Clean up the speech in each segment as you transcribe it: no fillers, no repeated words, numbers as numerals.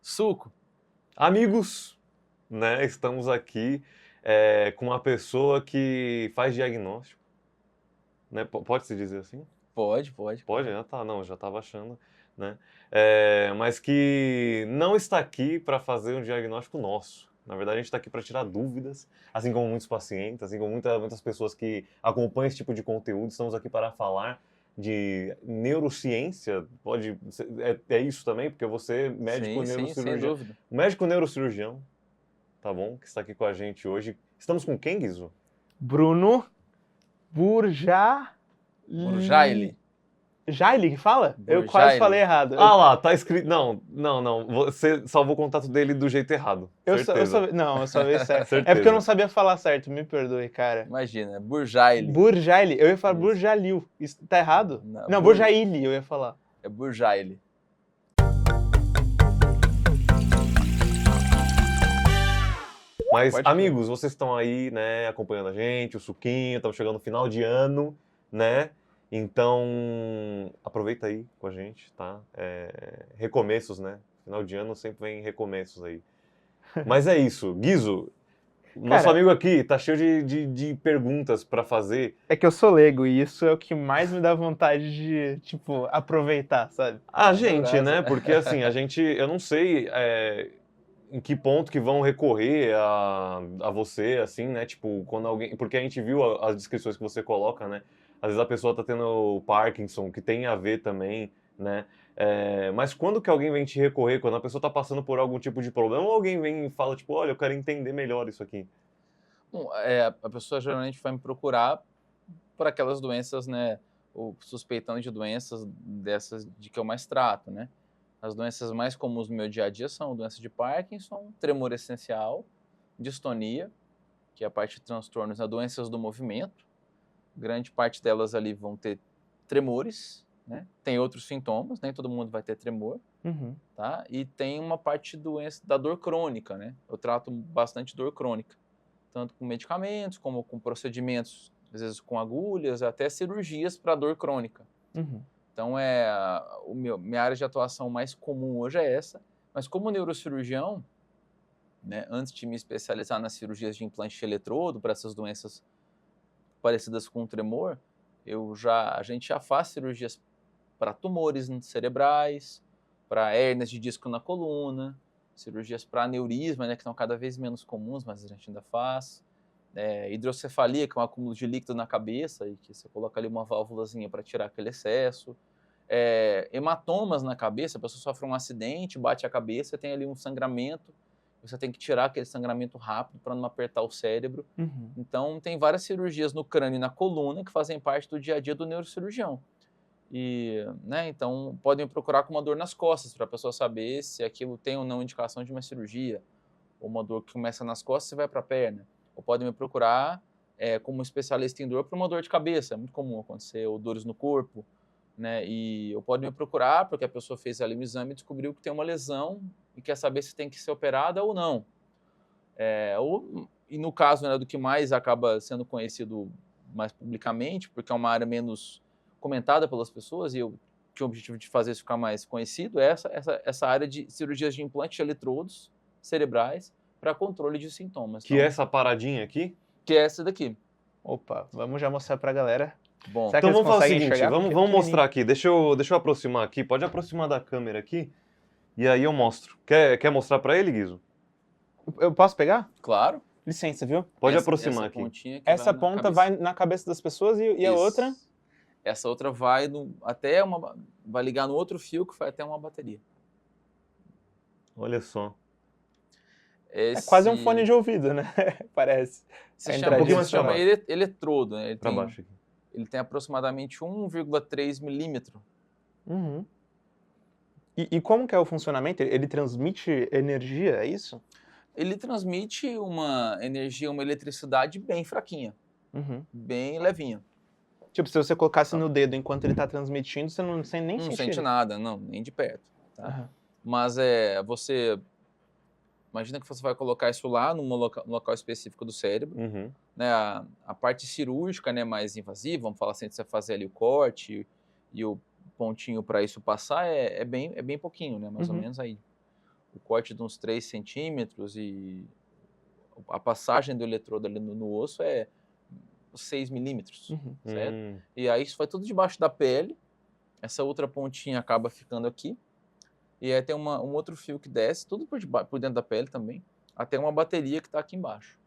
Suco. Amigos, né? Estamos aqui com uma pessoa que faz diagnóstico, né? Pode-se dizer assim? Pode. Pode? Ah, tá, não, já estava achando, né? Mas que não está aqui para fazer um diagnóstico nosso. Na verdade, a gente está aqui para tirar dúvidas, assim como muitos pacientes, assim como muitas pessoas que acompanham esse tipo de conteúdo. Estamos aqui para falar de neurociência. É isso também, porque você é médico Sim, sem neurocirurgião. dúvida. Médico neurocirurgião, tá bom? Que está aqui com a gente hoje. Estamos com quem, Guizo? Bruno Burja... Burjaile. Jaile que fala? Eu Burjaile. quase falei errado. Ah lá, tá escrito. Não. Você salvou o contato dele do jeito errado. Eu Certeza. salvei certo. Certeza. É porque eu não sabia falar certo, me perdoe, cara. Imagina, Burjaile. Burjaile, eu ia falar Isso. Burjalil. Isso tá errado? Não, Não, Burjaile eu ia falar. É Burjaile. Mas, Pode crer. amigos, vocês estão aí, né, acompanhando a gente, o suquinho, estamos chegando no final de ano, né? Então, aproveita aí com a gente, tá? Recomeços, né? Final de ano sempre vem recomeços aí. Mas é isso. Guizo, nosso Cara, amigo aqui tá cheio de perguntas para fazer. É que eu sou leigo e isso é o que mais me dá vontade de, tipo, aproveitar, sabe? A gente, Adorável. né? Porque assim, eu não sei em que ponto que vão recorrer a você, assim, né? Tipo, quando alguém. Porque a gente viu as descrições que você coloca, né? Às vezes a pessoa tá tendo Parkinson, que tem a ver também, né? Mas quando que alguém vem te recorrer? Quando a pessoa tá passando por algum tipo de problema, ou alguém vem e fala, tipo, olha, eu quero entender melhor isso aqui? Bom, a pessoa geralmente vai me procurar por aquelas doenças, né? Ou suspeitando de doenças dessas de que eu mais trato, né? As doenças mais comuns no meu dia a dia são doença de Parkinson, tremor essencial, distonia, que é a parte de transtornos, né? Doenças do movimento. Grande parte delas ali vão ter tremores, né? Tem outros sintomas, nem todo mundo vai ter tremor, Uhum. tá? E tem uma parte de doença da dor crônica, né? Eu trato bastante dor crônica, tanto com medicamentos como com procedimentos, às vezes com agulhas, até cirurgias para dor crônica. Uhum. Então, minha área de atuação mais comum hoje é essa, mas como neurocirurgião, né, antes de me especializar nas cirurgias de implante de eletrodo para essas doenças parecidas com tremor, a gente já faz cirurgias para tumores cerebrais, para hérnias de disco na coluna, cirurgias para aneurisma, né, que estão cada vez menos comuns, mas a gente ainda faz. Hidrocefalia, que é um acúmulo de líquido na cabeça e que você coloca ali uma válvulazinha para tirar aquele excesso. Hematomas na cabeça, a pessoa sofre um acidente, bate a cabeça, tem ali um sangramento, você tem que tirar aquele sangramento rápido para não apertar o cérebro. Uhum. Então, tem várias cirurgias no crânio e na coluna que fazem parte do dia a dia do neurocirurgião. E, né, então, podem procurar com uma dor nas costas, para a pessoa saber se aquilo tem ou não indicação de uma cirurgia. Ou uma dor que começa nas costas e vai para a perna. Ou podem me procurar como especialista em dor para uma dor de cabeça. É muito comum acontecer, ou dores no corpo, né? Ou podem me procurar porque a pessoa fez ali um exame e descobriu que tem uma lesão e quer saber se tem que ser operada ou não. E no caso, né, do que mais acaba sendo conhecido mais publicamente, porque é uma área menos comentada pelas pessoas, e eu tinha o objetivo de fazer isso ficar mais conhecido, é essa área de cirurgias de implante de eletrodos cerebrais para controle de sintomas. Que é essa paradinha aqui? Que é essa daqui. Opa, vamos já mostrar pra galera. Bom, Será que Então eles vamos fazer o conseguem seguinte, enxergar? vamos Porque é mostrar aqui. Deixa eu aproximar aqui. Pode aproximar da câmera aqui. E aí eu mostro. Quer mostrar para ele, Guizo? Eu posso pegar? Claro. Licença, viu? Pode aproximar aqui. Pontinha que Essa vai na ponta cabeça. vai na cabeça das pessoas e a Isso. outra... Essa outra vai ligar no outro fio que vai até uma bateria. Olha só. É quase um fone de ouvido, né? Parece. Se A chama, entradinha. mais se chama pra baixo. eletrodo, né? Para baixo aqui. Ele tem aproximadamente 1,3 milímetro. Uhum. E como que é o funcionamento? Ele transmite energia, é isso? Ele transmite uma energia, uma eletricidade bem fraquinha, Uhum. bem levinha. Tipo, se você colocasse no dedo enquanto ele tá transmitindo, você não nem Não sente sente ele. nada, não, nem de perto. Tá? Aham. Mas você... Imagina que você vai colocar isso lá no local específico do cérebro. Uhum. Né, a parte cirúrgica, né, mais invasiva, vamos falar assim, de você fazer ali o corte e o pontinho para isso passar é bem pouquinho, né, mais ou menos aí o corte de uns 3 centímetros e a passagem do eletrodo ali no osso é 6 milímetros, certo? E aí isso vai tudo debaixo da pele, essa outra pontinha acaba ficando aqui, e aí tem um outro fio que desce, tudo por dentro da pele também, até uma bateria que está aqui embaixo.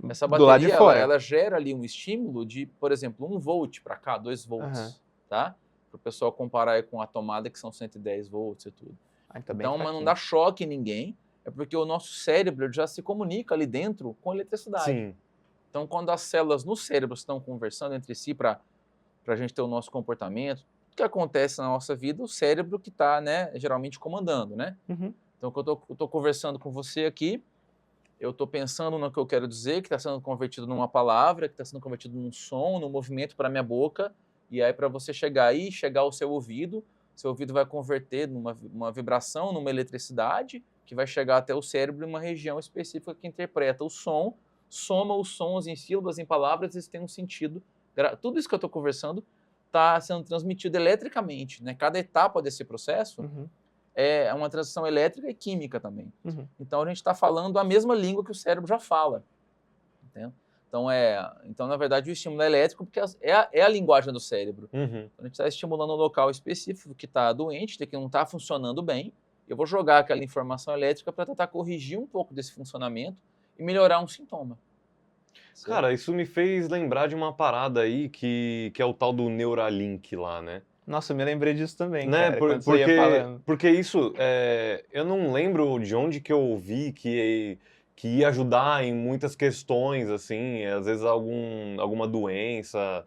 Essa Do lado de bateria, fora. ela gera ali um estímulo de, por exemplo, 1 volt para cá, 2 volts, tá? Para o pessoal comparar aí com a tomada que são 110 volts e tudo. Tá bem Então, mas não fraquinho. dá choque em ninguém, é porque o nosso cérebro já se comunica ali dentro com eletricidade. Sim. Então, quando as células no cérebro estão conversando entre si para a gente ter o nosso comportamento, o que acontece na nossa vida, o cérebro que está, né, geralmente comandando, né? Então, quando eu estou conversando com você aqui, eu estou pensando no que eu quero dizer, que está sendo convertido numa palavra, que está sendo convertido num som, num movimento para minha boca, e aí para você chegar aí, chegar ao seu ouvido vai converter numa vibração, numa eletricidade, que vai chegar até o cérebro em uma região específica que interpreta o som, soma os sons em sílabas, em palavras, e isso tem um sentido. Tudo isso que eu estou conversando está sendo transmitido eletricamente, né? Cada etapa desse processo é uma transição elétrica e química também. Então, a gente está falando a mesma língua que o cérebro já fala. Entendeu? Então, na verdade, o estímulo é elétrico porque é a linguagem do cérebro. A gente está estimulando um local específico que está doente, que não está funcionando bem. Eu vou jogar aquela informação elétrica para tentar corrigir um pouco desse funcionamento e melhorar um sintoma. Certo? Cara, isso me fez lembrar de uma parada aí que é o tal do Neuralink lá, né? Nossa, eu me lembrei disso também, Né? cara, quando você ia falando. Porque isso, eu não lembro de onde que eu ouvi que ia ajudar em muitas questões, assim, às vezes alguma doença,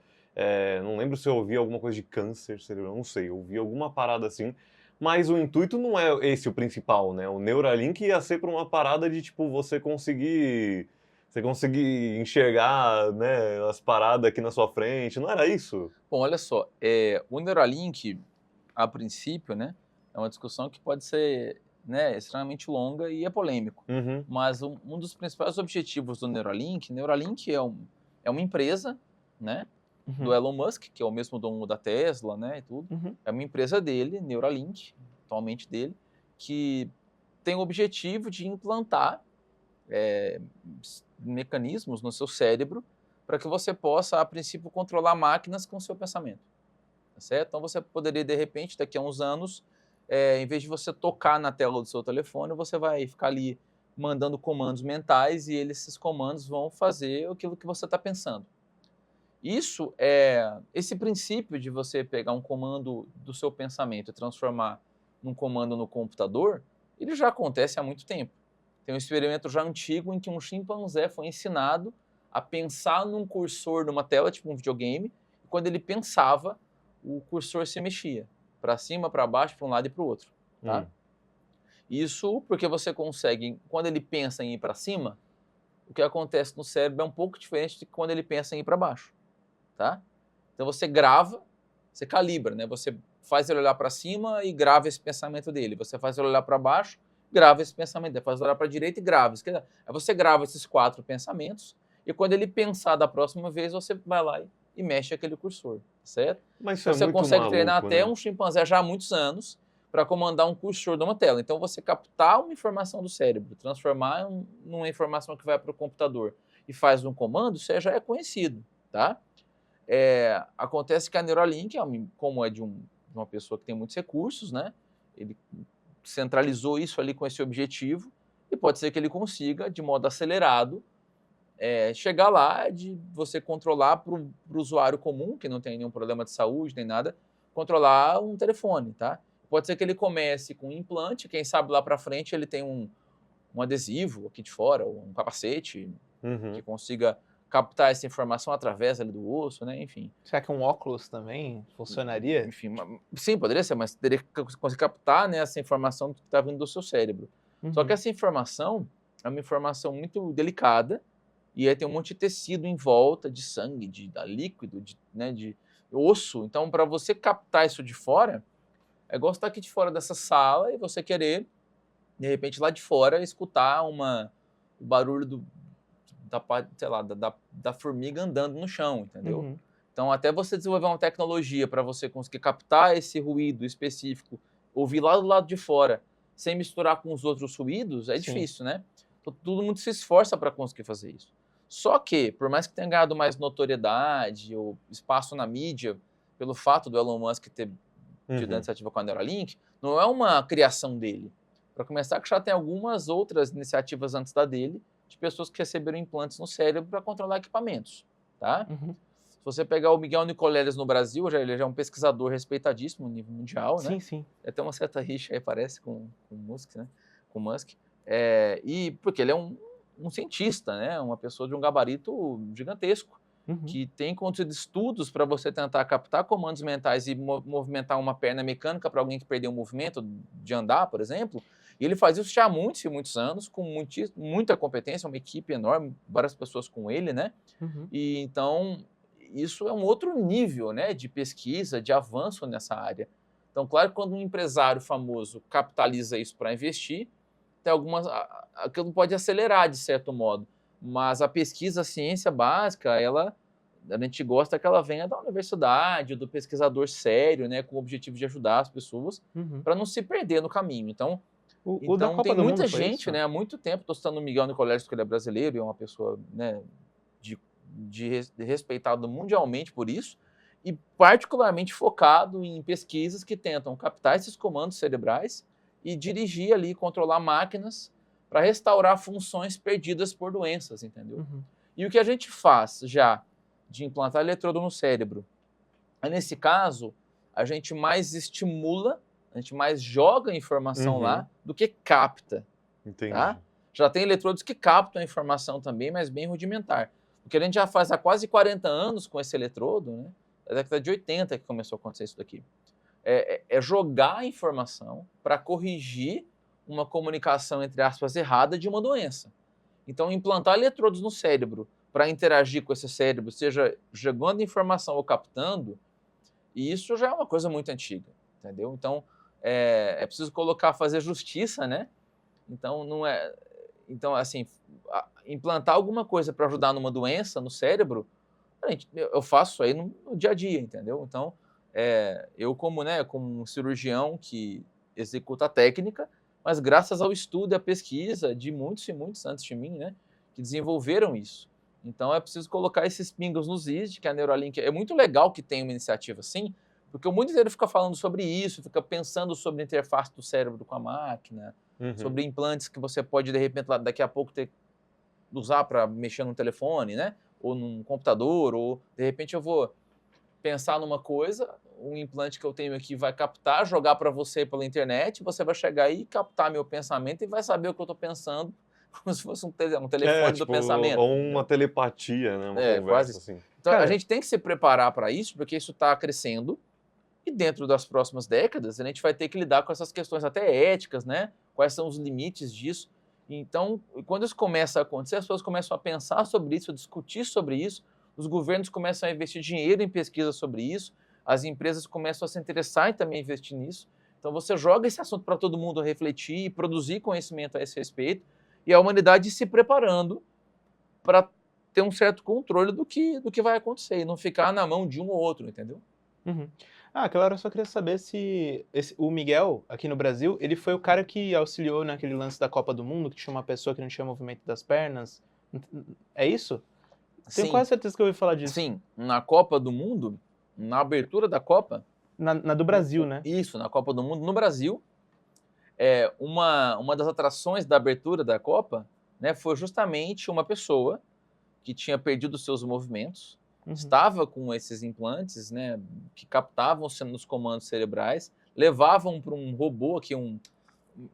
não lembro se eu ouvi alguma coisa de câncer cerebral, não sei, eu ouvi alguma parada assim, mas o intuito não é esse o principal, né? O Neuralink ia ser para uma parada de, tipo, você conseguir enxergar, né, as paradas aqui na sua frente, não era isso? Bom, olha só, o Neuralink, a princípio, né, é uma discussão que pode ser, né, extremamente longa e é polêmico. Mas um dos principais objetivos do Neuralink é uma empresa, né, do Elon Musk, que é o mesmo dono da Tesla, né, e tudo. É uma empresa dele, Neuralink, atualmente dele, que tem o objetivo de implantar mecanismos no seu cérebro para que você possa, a princípio, controlar máquinas com o seu pensamento. Tá certo? Então, você poderia, de repente, daqui a uns anos, em vez de você tocar na tela do seu telefone, você vai ficar ali mandando comandos mentais e esses comandos vão fazer aquilo que você está pensando. Esse princípio de você pegar um comando do seu pensamento e transformar num comando no computador, ele já acontece há muito tempo. Tem um experimento já antigo em que um chimpanzé foi ensinado a pensar num cursor numa tela, tipo um videogame, e quando ele pensava, o cursor se mexia para cima, para baixo, para um lado e para o outro. Tá? Isso porque você consegue, quando ele pensa em ir para cima, o que acontece no cérebro é um pouco diferente de quando ele pensa em ir para baixo. Tá? Então você grava, você calibra, né? Você faz ele olhar para cima e grava esse pensamento dele. Você faz ele olhar para baixo, grava esse pensamento dele. Faz ele olhar para a direita e grava. Aí você grava esses 4 pensamentos e quando ele pensar da próxima vez, você vai lá e mexe aquele cursor, certo? Mas isso Então, você muito consegue treinar maluco, até né? um chimpanzé já há muitos anos para comandar um cursor de uma tela. Então, você captar uma informação do cérebro, transformar numa informação que vai para o computador e faz um comando, isso já é conhecido, tá? Acontece que a Neuralink, como é de uma pessoa que tem muitos recursos, né? Ele centralizou isso ali com esse objetivo e pode ser que ele consiga, de modo acelerado, chegar lá de você controlar para o usuário comum, que não tem nenhum problema de saúde nem nada, controlar um telefone, tá? Pode ser que ele comece com um implante, quem sabe lá para frente ele tem um adesivo aqui de fora, ou um capacete que consiga captar essa informação através ali do osso, né? Enfim. Será que um óculos também funcionaria? Enfim, sim, poderia ser, mas teria que conseguir captar, né, essa informação que está vindo do seu cérebro. Só que essa informação é uma informação muito delicada e aí tem um monte de tecido em volta, de sangue, de líquido, de osso. Então, para você captar isso de fora, é igual você estar aqui de fora dessa sala e você querer, de repente, lá de fora, escutar o barulho da formiga andando no chão, entendeu? Então, até você desenvolver uma tecnologia para você conseguir captar esse ruído específico, ouvir lá do lado de fora sem misturar com os outros ruídos, é Sim. difícil, né? Então, todo mundo se esforça para conseguir fazer isso. Só que, por mais que tenha ganhado mais notoriedade ou espaço na mídia, pelo fato do Elon Musk ter tido a iniciativa com a Neuralink, não é uma criação dele. Para começar, que já tem algumas outras iniciativas antes da dele, de pessoas que receberam implantes no cérebro para controlar equipamentos, tá? Uhum. Se você pegar o Miguel Nicoleles no Brasil, ele já é um pesquisador respeitadíssimo no nível mundial, né? Sim, sim. Tem uma certa rixa aí, parece, com o Musk, né? Com o Musk. E porque ele é um cientista, né? Uma pessoa de um gabarito gigantesco, Uhum. que tem conduzido estudos para você tentar captar comandos mentais e movimentar uma perna mecânica para alguém que perdeu o movimento de andar, por exemplo. E ele faz isso já há muitos e muitos anos, com muita competência, uma equipe enorme, várias pessoas com ele, né? Uhum. E então, isso é um outro nível, né, de pesquisa, de avanço nessa área. Então, claro que quando um empresário famoso capitaliza isso para investir, tem aquilo pode acelerar de certo modo, mas a pesquisa, a ciência básica, a gente gosta que ela venha da universidade, do pesquisador sério, né, com o objetivo de ajudar as pessoas, Uhum. para não se perder no caminho. Então, O da Copa tem do muita Mundo foi gente, isso? né, há muito tempo, estou citando o Miguel Nicoleles, porque ele é brasileiro e é uma pessoa, né, respeitado mundialmente por isso, e particularmente focado em pesquisas que tentam captar esses comandos cerebrais e dirigir ali, controlar máquinas para restaurar funções perdidas por doenças, entendeu? Uhum. E o que a gente faz já de implantar eletrodo no cérebro, nesse caso, a gente mais estimula, a gente mais joga informação lá do que capta, Entendi. tá? Já tem eletrodos que captam a informação também, mas bem rudimentar. O que a gente já faz há quase 40 anos com esse eletrodo, né? Da década de 80 que começou a acontecer isso daqui. É jogar a informação para corrigir uma comunicação, entre aspas, errada de uma doença. Então, implantar eletrodos no cérebro para interagir com esse cérebro, seja jogando informação ou captando, isso já é uma coisa muito antiga, entendeu? Então, é preciso fazer justiça, né? Então, não é... Então, assim, implantar alguma coisa para ajudar numa doença no cérebro, eu faço isso aí no dia a dia, entendeu? Então, eu como um cirurgião que executa a técnica, mas graças ao estudo e à pesquisa de muitos e muitos antes de mim, né, que desenvolveram isso. Então, é preciso colocar esses pingos nos is, que a Neuralink é muito legal que tenha uma iniciativa assim, porque o mundo inteiro fica falando sobre isso, fica pensando sobre a interface do cérebro com a máquina, sobre implantes que você pode, de repente, daqui a pouco usar para mexer no telefone, né? Ou num computador, ou de repente eu vou pensar numa coisa, um implante que eu tenho aqui vai captar, jogar para você pela internet, você vai chegar aí, captar meu pensamento e vai saber o que eu estou pensando, como se fosse um telefone do Tipo, pensamento. ou uma telepatia, né? Uma conversa, quase. assim. Então, Cara, a gente tem que se preparar para isso, porque isso está crescendo, e dentro das próximas décadas, a gente vai ter que lidar com essas questões até éticas, né? Quais são os limites disso? Então, quando isso começa a acontecer, as pessoas começam a pensar sobre isso, a discutir sobre isso, os governos começam a investir dinheiro em pesquisa sobre isso, as empresas começam a se interessar em também investir nisso. Então, você joga esse assunto para todo mundo refletir e produzir conhecimento a esse respeito, e a humanidade se preparando para ter um certo controle do que vai acontecer e não ficar na mão de um ou outro, entendeu? Uhum. Aquela hora eu só queria saber se o Miguel, aqui no Brasil, ele foi o cara que auxiliou naquele lance da Copa do Mundo, que tinha uma pessoa que não tinha movimento das pernas. É isso? Tenho Sim, quase certeza que eu ouvi falar disso. sim. Na Copa do Mundo, na abertura da Copa, Na do Brasil, né? isso, na Copa do Mundo, no Brasil, uma das atrações da abertura da Copa, né, foi justamente uma pessoa que tinha perdido seus movimentos, Uhum. estava com esses implantes, né, que captavam os comandos cerebrais, levavam para um robô aqui,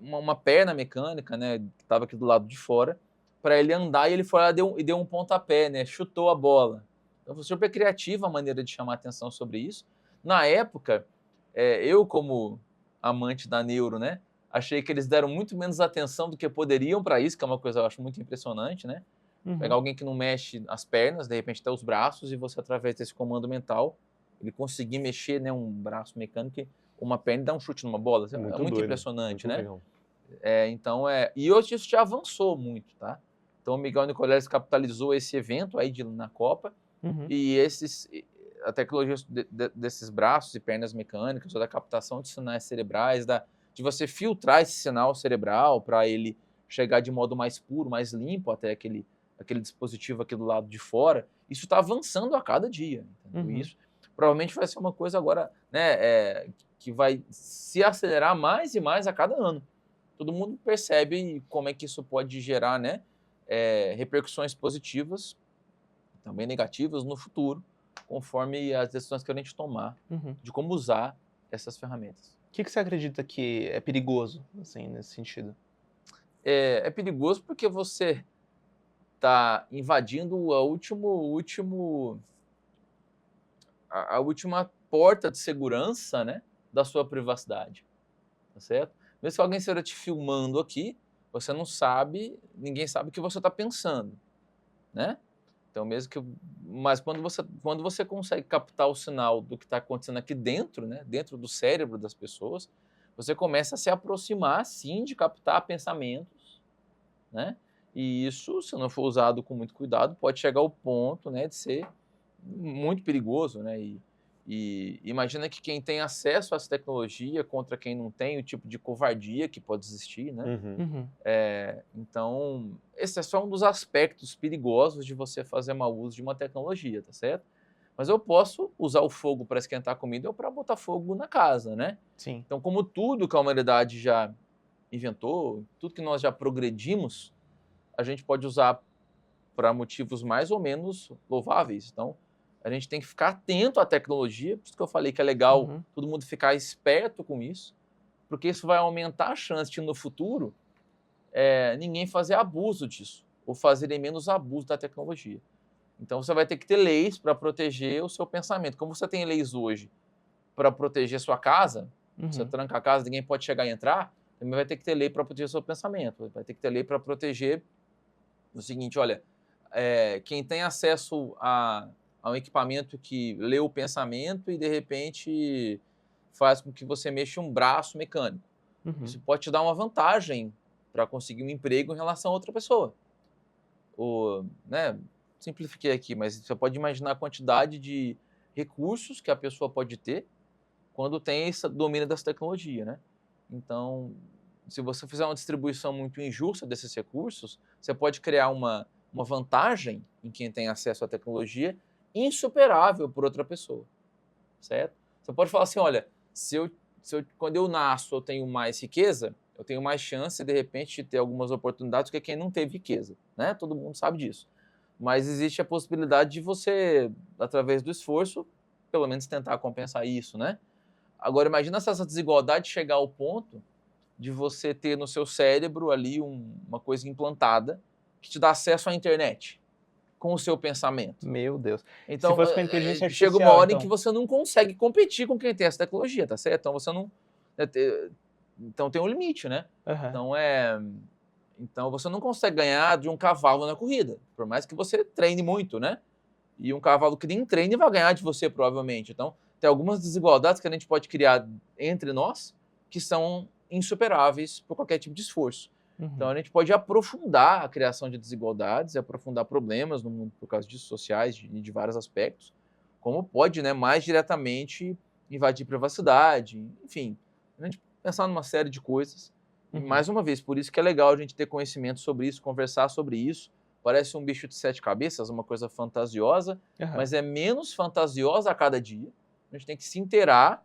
uma perna mecânica, né, que estava aqui do lado de fora, para ele andar, e ele foi lá e deu um pontapé, né, chutou a bola. Então foi super criativa a maneira de chamar atenção sobre isso. Na época, eu como amante da neuro, né, achei que eles deram muito menos atenção do que poderiam para isso, que é uma coisa que eu acho muito impressionante, né? Pegar Uhum. alguém que não mexe as pernas, de repente até os braços, e você, através desse comando mental, ele conseguir mexer, né, um braço mecânico, uma perna e dar um chute numa bola. É muito doido, impressionante, muito né? legal. Então, e hoje isso já avançou muito, tá? Então, o Miguel Nicoleles capitalizou esse evento aí na Copa, Uhum. e a tecnologia desses braços e pernas mecânicas, ou da captação de sinais cerebrais, de você filtrar esse sinal cerebral para ele chegar de modo mais puro, mais limpo até aquele dispositivo aqui do lado de fora, isso está avançando a cada dia. Entendeu? Uhum. Isso provavelmente vai ser uma coisa agora, né, que vai se acelerar mais e mais a cada ano. Todo mundo percebe como é que isso pode gerar, né, repercussões positivas, também negativas no futuro, conforme as decisões que a gente tomar Uhum. de como usar essas ferramentas. O que você acredita que é perigoso, assim, nesse sentido? É perigoso porque você está invadindo a última porta de segurança, né, da sua privacidade, tá certo? Mesmo que alguém esteja te filmando aqui, você não sabe, ninguém sabe o que você está pensando, né? Então, mas quando você consegue captar o sinal do que está acontecendo aqui dentro, né, dentro do cérebro das pessoas, você começa a se aproximar, sim, de captar pensamentos, né? E isso, se não for usado com muito cuidado, pode chegar ao ponto, né, de ser muito perigoso, né? E imagina que quem tem acesso a essa tecnologia contra quem não tem, o tipo de covardia que pode existir, né? Uhum. Uhum. Então, esse é só um dos aspectos perigosos de você fazer mau uso de uma tecnologia, tá certo? Mas eu posso usar o fogo para esquentar comida ou para botar fogo na casa, né? Sim. Então, como tudo que a humanidade já inventou, tudo que nós já progredimos, a gente pode usar para motivos mais ou menos louváveis. Então, a gente tem que ficar atento à tecnologia, por isso que eu falei que é legal Uhum. todo mundo ficar esperto com isso, porque isso vai aumentar a chance de, no futuro, ninguém fazer abuso disso, ou fazerem menos abuso da tecnologia. Então, você vai ter que ter leis para proteger o seu pensamento. Como você tem leis hoje para proteger sua casa, você Uhum. tranca a casa, ninguém pode chegar e entrar, também vai ter que ter lei para proteger o seu pensamento, vai ter que ter lei para proteger o seguinte, olha, quem tem acesso a um equipamento que lê o pensamento e, de repente, faz com que você mexa um braço mecânico. Uhum. Isso pode te dar uma vantagem para conseguir um emprego em relação a outra pessoa. Né, simplifiquei aqui, mas você pode imaginar a quantidade de recursos que a pessoa pode ter quando tem esse domínio dessa tecnologia, né? Então, se você fizer uma distribuição muito injusta desses recursos, você pode criar uma vantagem em quem tem acesso à tecnologia insuperável por outra pessoa, certo? Você pode falar assim, olha, quando eu nasço eu tenho mais riqueza, eu tenho mais chance, de repente, de ter algumas oportunidades do que quem não teve riqueza, né? Todo mundo sabe disso. Mas existe a possibilidade de você, através do esforço, pelo menos tentar compensar isso, né? Agora, imagina se essa desigualdade chegar ao ponto de você ter no seu cérebro ali uma coisa implantada que te dá acesso à internet com o seu pensamento. Meu Deus. Se Então, fosse com a inteligência chega uma artificial, hora em que então. você não consegue competir com quem tem essa tecnologia, tá certo? Então, você não... Então, tem um limite, né? Aham. Então, você não consegue ganhar de um cavalo na corrida, por mais que você treine muito, né? E um cavalo que nem treine vai ganhar de você, provavelmente. Então, tem algumas desigualdades que a gente pode criar entre nós que são insuperáveis por qualquer tipo de esforço. Então, Uhum. a gente pode aprofundar a criação de desigualdades, aprofundar problemas no mundo por causa disso, sociais, de vários aspectos, como pode, né, mais diretamente invadir privacidade, enfim, a gente pensar numa série de coisas. E, Uhum. mais uma vez, por isso que é legal a gente ter conhecimento sobre isso, conversar sobre isso. Parece um bicho de 7 cabeças, uma coisa fantasiosa, Aham. mas é menos fantasiosa a cada dia. A gente tem que se inteirar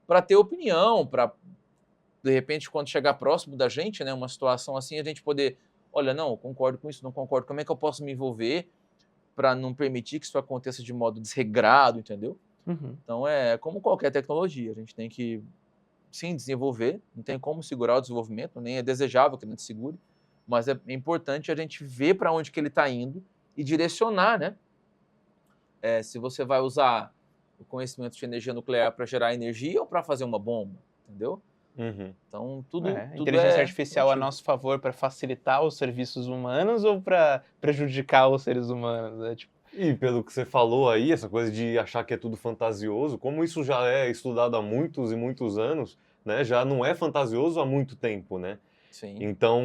para ter opinião, para, de repente, quando chegar próximo da gente, né, uma situação assim, a gente poder, olha, não, concordo com isso, não concordo, como é que eu posso me envolver para não permitir que isso aconteça de modo desregrado, entendeu? Uhum. Então, é como qualquer tecnologia, a gente tem que, sim, desenvolver, não tem como segurar o desenvolvimento, nem é desejável que a gente segure, mas é importante a gente ver para onde que ele está indo e direcionar, né? Se você vai usar o conhecimento de energia nuclear para gerar energia ou para fazer uma bomba, entendeu? Uhum. Então, A tudo inteligência é artificial a relativo. nosso favor para facilitar os serviços humanos ou para prejudicar os seres humanos? É tipo. E pelo que você falou aí, essa coisa de achar que é tudo fantasioso, como isso já é estudado há muitos e muitos anos, né, já não é fantasioso há muito tempo, né? Sim. Então,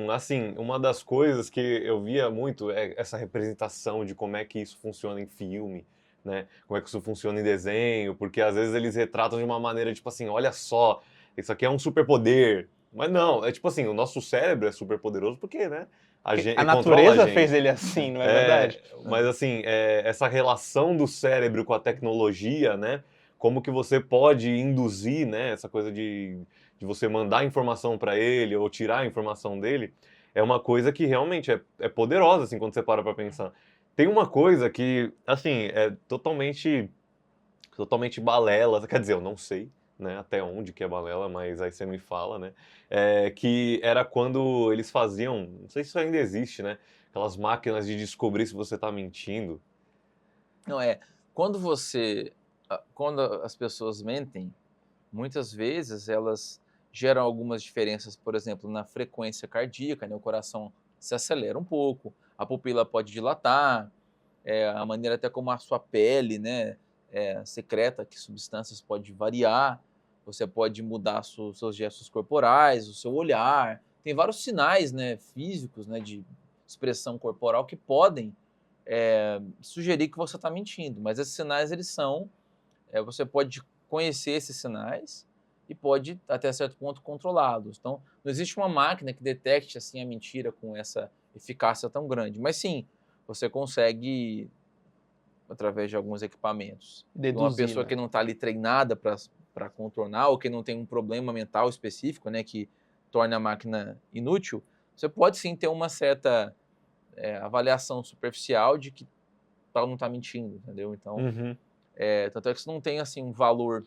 assim, uma das coisas que eu via muito é essa representação de como é que isso funciona em filme, né? Como é que isso funciona em desenho, porque às vezes eles retratam de uma maneira tipo assim, olha só, isso aqui é um superpoder. Mas não, é tipo assim, o nosso cérebro é super poderoso porque, né? Ele A controla natureza gente. fez ele assim, não é verdade? Mas assim, essa relação do cérebro com a tecnologia, né? Como que você pode induzir, né? Essa coisa de você mandar informação para ele ou tirar a informação dele, é uma coisa que realmente é poderosa, assim, quando você para pensar. Tem uma coisa que, assim, é totalmente balela, quer dizer, eu não sei, né, até onde que é balela, mas aí você me fala, né, que era quando eles faziam, não sei se isso ainda existe, né, aquelas máquinas de descobrir se você tá mentindo. Não é, quando as pessoas mentem, muitas vezes elas geram algumas diferenças, por exemplo, na frequência cardíaca, né, o coração se acelera um pouco, a pupila pode dilatar, a maneira até como a sua pele, né, secreta que substâncias pode variar, você pode mudar seus gestos corporais, o seu olhar, tem vários sinais, né, físicos, né, de expressão corporal que podem sugerir que você está mentindo, mas esses sinais eles são, você pode conhecer esses sinais e pode até certo ponto controlá-los. Então, não existe uma máquina que detecte assim a mentira com essa eficácia tão grande, mas sim, você consegue através de alguns equipamentos. E uma Deduzir, pessoa né? que não está ali treinada para contornar ou que não tem um problema mental específico, né, que torna a máquina inútil, você pode sim ter uma certa avaliação superficial de que tal não está mentindo, entendeu? Então, Uhum. tanto é que isso não tem assim um valor,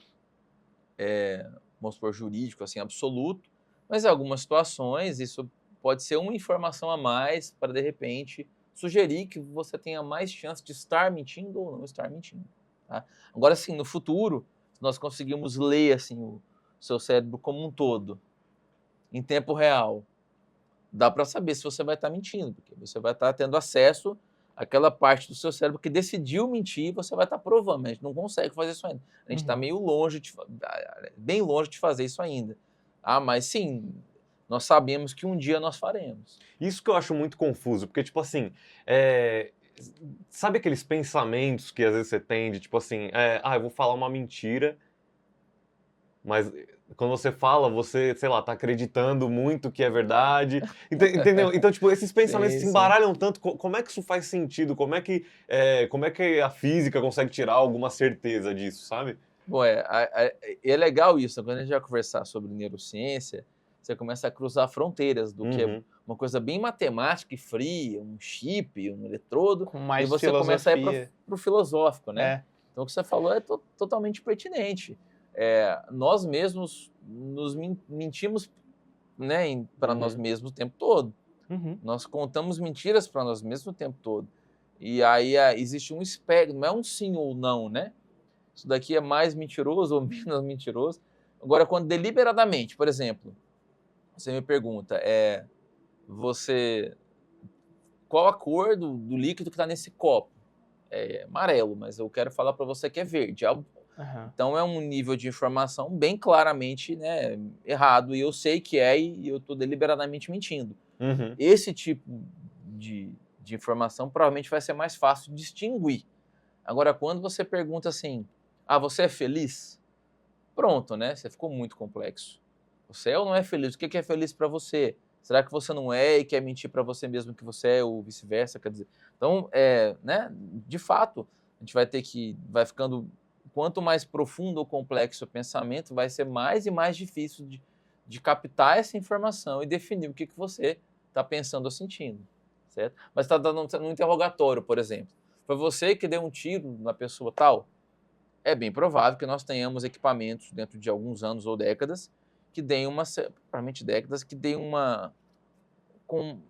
vamos supor, jurídico assim absoluto, mas em algumas situações isso pode ser uma informação a mais para de repente sugerir que você tenha mais chance de estar mentindo ou não estar mentindo, tá? Agora sim, no futuro, se nós conseguimos ler assim o seu cérebro como um todo, em tempo real, dá para saber se você vai estar mentindo, porque você vai estar tendo acesso àquela parte do seu cérebro que decidiu mentir e você vai estar provando, mas a gente não consegue fazer isso ainda. A gente está Uhum. meio longe, bem longe de fazer isso ainda. Ah, mas sim, nós sabemos que um dia nós faremos. Isso que eu acho muito confuso, porque, tipo assim, é, sabe aqueles pensamentos que às vezes você tem de, tipo assim, eu vou falar uma mentira, mas quando você fala, você, sei lá, tá acreditando muito que é verdade. Entendeu? Então, tipo, esses pensamentos Sim, se sim. embaralham tanto. Como é que isso faz sentido? Como é que a física consegue tirar alguma certeza disso, sabe? Bom, é legal isso, né? Quando a gente vai conversar sobre neurociência, você começa a cruzar fronteiras do que é Uhum. uma coisa bem matemática e fria, um chip, um eletrodo, Com e mais você começa a ir para filosofia. o filosófico, né? É. Então, o que você falou é totalmente pertinente. Nós mesmos mentimos, né, para nós Uhum. mesmos o tempo todo. Uhum. Nós contamos mentiras para nós mesmos o tempo todo. E aí existe um espectro, não é um sim ou não, né? Isso daqui é mais mentiroso ou menos mentiroso. Agora, quando deliberadamente, por exemplo, você me pergunta, você, qual a cor do líquido que está nesse copo? É amarelo, mas eu quero falar para você que é verde. Aham. Então é um nível de informação bem claramente, né, errado, e eu sei que e eu estou deliberadamente mentindo. Uhum. Esse tipo de informação provavelmente vai ser mais fácil de distinguir. Agora, quando você pergunta assim, você é feliz? Pronto, né, você ficou muito complexo. Você é ou não é feliz? O que é feliz para você? Será que você não é e quer mentir para você mesmo que você é ou vice-versa? Quer dizer, então, né, de fato, a gente vai ficando, quanto mais profundo ou complexo o pensamento, vai ser mais e mais difícil de captar essa informação e definir o que você está pensando ou sentindo, certo? Mas está dando um interrogatório, por exemplo. Foi você que deu um tiro na pessoa tal? É bem provável que nós tenhamos equipamentos dentro de alguns anos ou décadas que deem provavelmente décadas, que deem com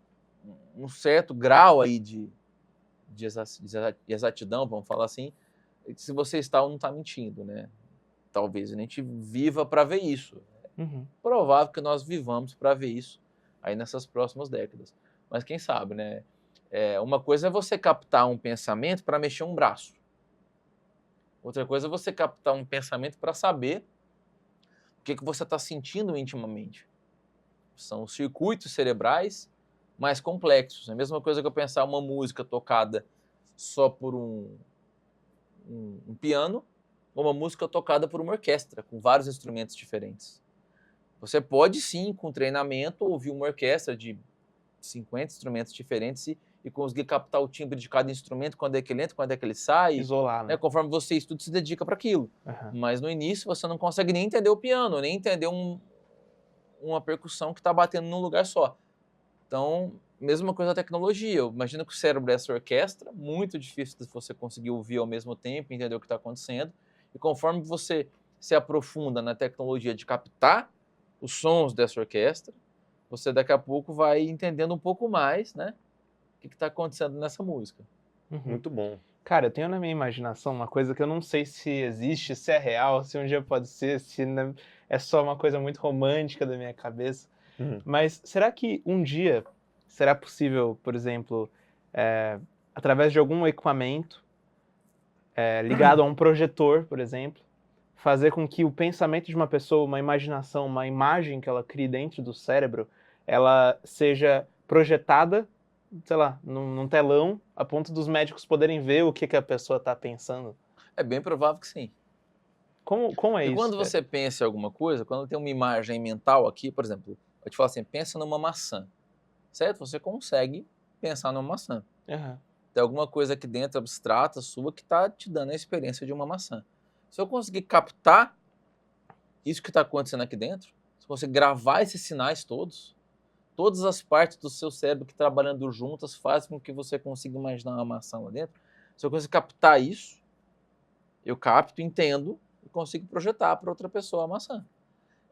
um certo grau aí de exatidão, vamos falar assim, se você está ou não está mentindo, né? Talvez a gente viva para ver isso. Uhum. Provável que nós vivamos para ver isso aí nessas próximas décadas. Mas quem sabe, né? Uma coisa é você captar um pensamento para mexer um braço. Outra coisa é você captar um pensamento para saber o que você está sentindo intimamente. São circuitos cerebrais mais complexos. É a mesma coisa que eu pensar uma música tocada só por um piano ou uma música tocada por uma orquestra, com vários instrumentos diferentes. Você pode sim, com treinamento, ouvir uma orquestra de 50 instrumentos diferentes e conseguir captar o timbre de cada instrumento, quando é que ele entra, quando é que ele sai, Isolar, né? né? Conforme você estuda, se dedica para aquilo. Aham. Mas no início você não consegue nem entender o piano, nem entender uma percussão que está batendo num lugar só. Então, mesma coisa a tecnologia. Eu imagino que o cérebro é essa orquestra, muito difícil de você conseguir ouvir ao mesmo tempo, entender o que está acontecendo. E conforme você se aprofunda na tecnologia de captar os sons dessa orquestra, você daqui a pouco vai entendendo um pouco mais, né, o que está acontecendo nessa música. Uhum. Muito bom. Cara, eu tenho na minha imaginação uma coisa que eu não sei se existe, se é real, se um dia pode ser, se é só uma coisa muito romântica da minha cabeça. Mas será que um dia será possível, por exemplo, através de algum equipamento ligado a um projetor, por exemplo, fazer com que o pensamento de uma pessoa, uma imaginação, uma imagem que ela crie dentro do cérebro, ela seja projetada, sei lá, num telão, a ponto dos médicos poderem ver o que a pessoa está pensando? É bem provável que sim. Como é E isso, quando cara? você pensa em alguma coisa, quando tem uma imagem mental aqui, por exemplo, eu te falo assim, pensa numa maçã, certo? Você consegue pensar numa maçã. Aham. Tem alguma coisa aqui dentro abstrata sua que está te dando a experiência de uma maçã. Se eu conseguir captar isso que está acontecendo aqui dentro, se eu conseguir gravar esses sinais todos, todas as partes do seu cérebro que trabalhando juntas fazem com que você consiga imaginar uma maçã lá dentro. Se eu conseguir captar isso, eu capto, entendo e consigo projetar para outra pessoa a maçã.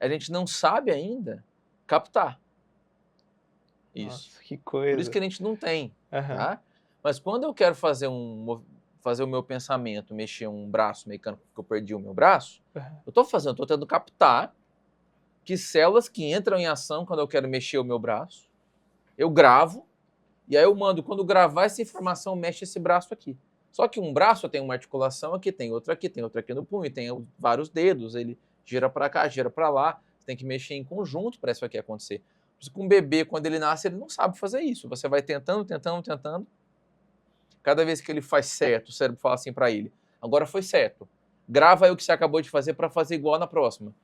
A gente não sabe ainda captar isso. Nossa, que Por isso coisa. que a gente não tem, Aham. tá? Mas quando eu quero fazer o meu pensamento, mexer um braço mecânico, porque eu perdi o meu braço, Aham. eu estou tentando captar que células que entram em ação quando eu quero mexer o meu braço, eu gravo, e aí eu mando, quando gravar essa informação, mexe esse braço aqui. Só que um braço tem uma articulação aqui, tem outra aqui no punho, tem vários dedos, ele gira para cá, gira para lá, você tem que mexer em conjunto para isso aqui acontecer. Por isso que um bebê, quando ele nasce, ele não sabe fazer isso. Você vai tentando, tentando, tentando. Cada vez que ele faz certo, o cérebro fala assim para ele, agora foi certo. Grava aí o que você acabou de fazer para fazer igual na próxima.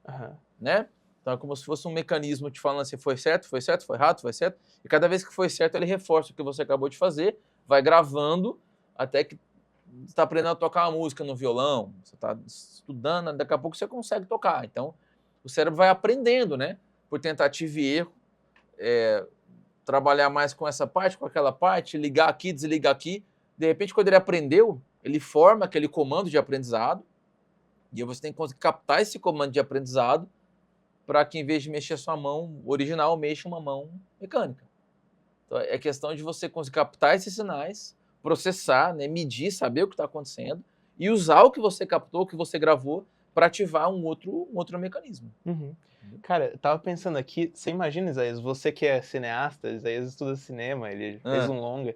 Aham. Né? Então é como se fosse um mecanismo te falando assim, foi certo, foi errado, foi certo. E cada vez que foi certo, ele reforça o que você acabou de fazer, vai gravando até que você está aprendendo a tocar uma música no violão, você está estudando, daqui a pouco você consegue tocar. Então, o cérebro vai aprendendo, né? Por tentativa e erro, trabalhar mais com essa parte, com aquela parte, ligar aqui, desligar aqui. De repente, quando ele aprendeu, ele forma aquele comando de aprendizado, e aí você tem que conseguir captar esse comando de aprendizado para que, em vez de mexer a sua mão original, mexa uma mão mecânica. Então, é questão de você conseguir captar esses sinais, processar, né, medir, saber o que está acontecendo e usar o que você captou, o que você gravou, para ativar um outro mecanismo. Uhum. Cara, eu tava pensando aqui, você imagina, Isaías, você que é cineasta, Isaías estuda cinema, ele fez um longa.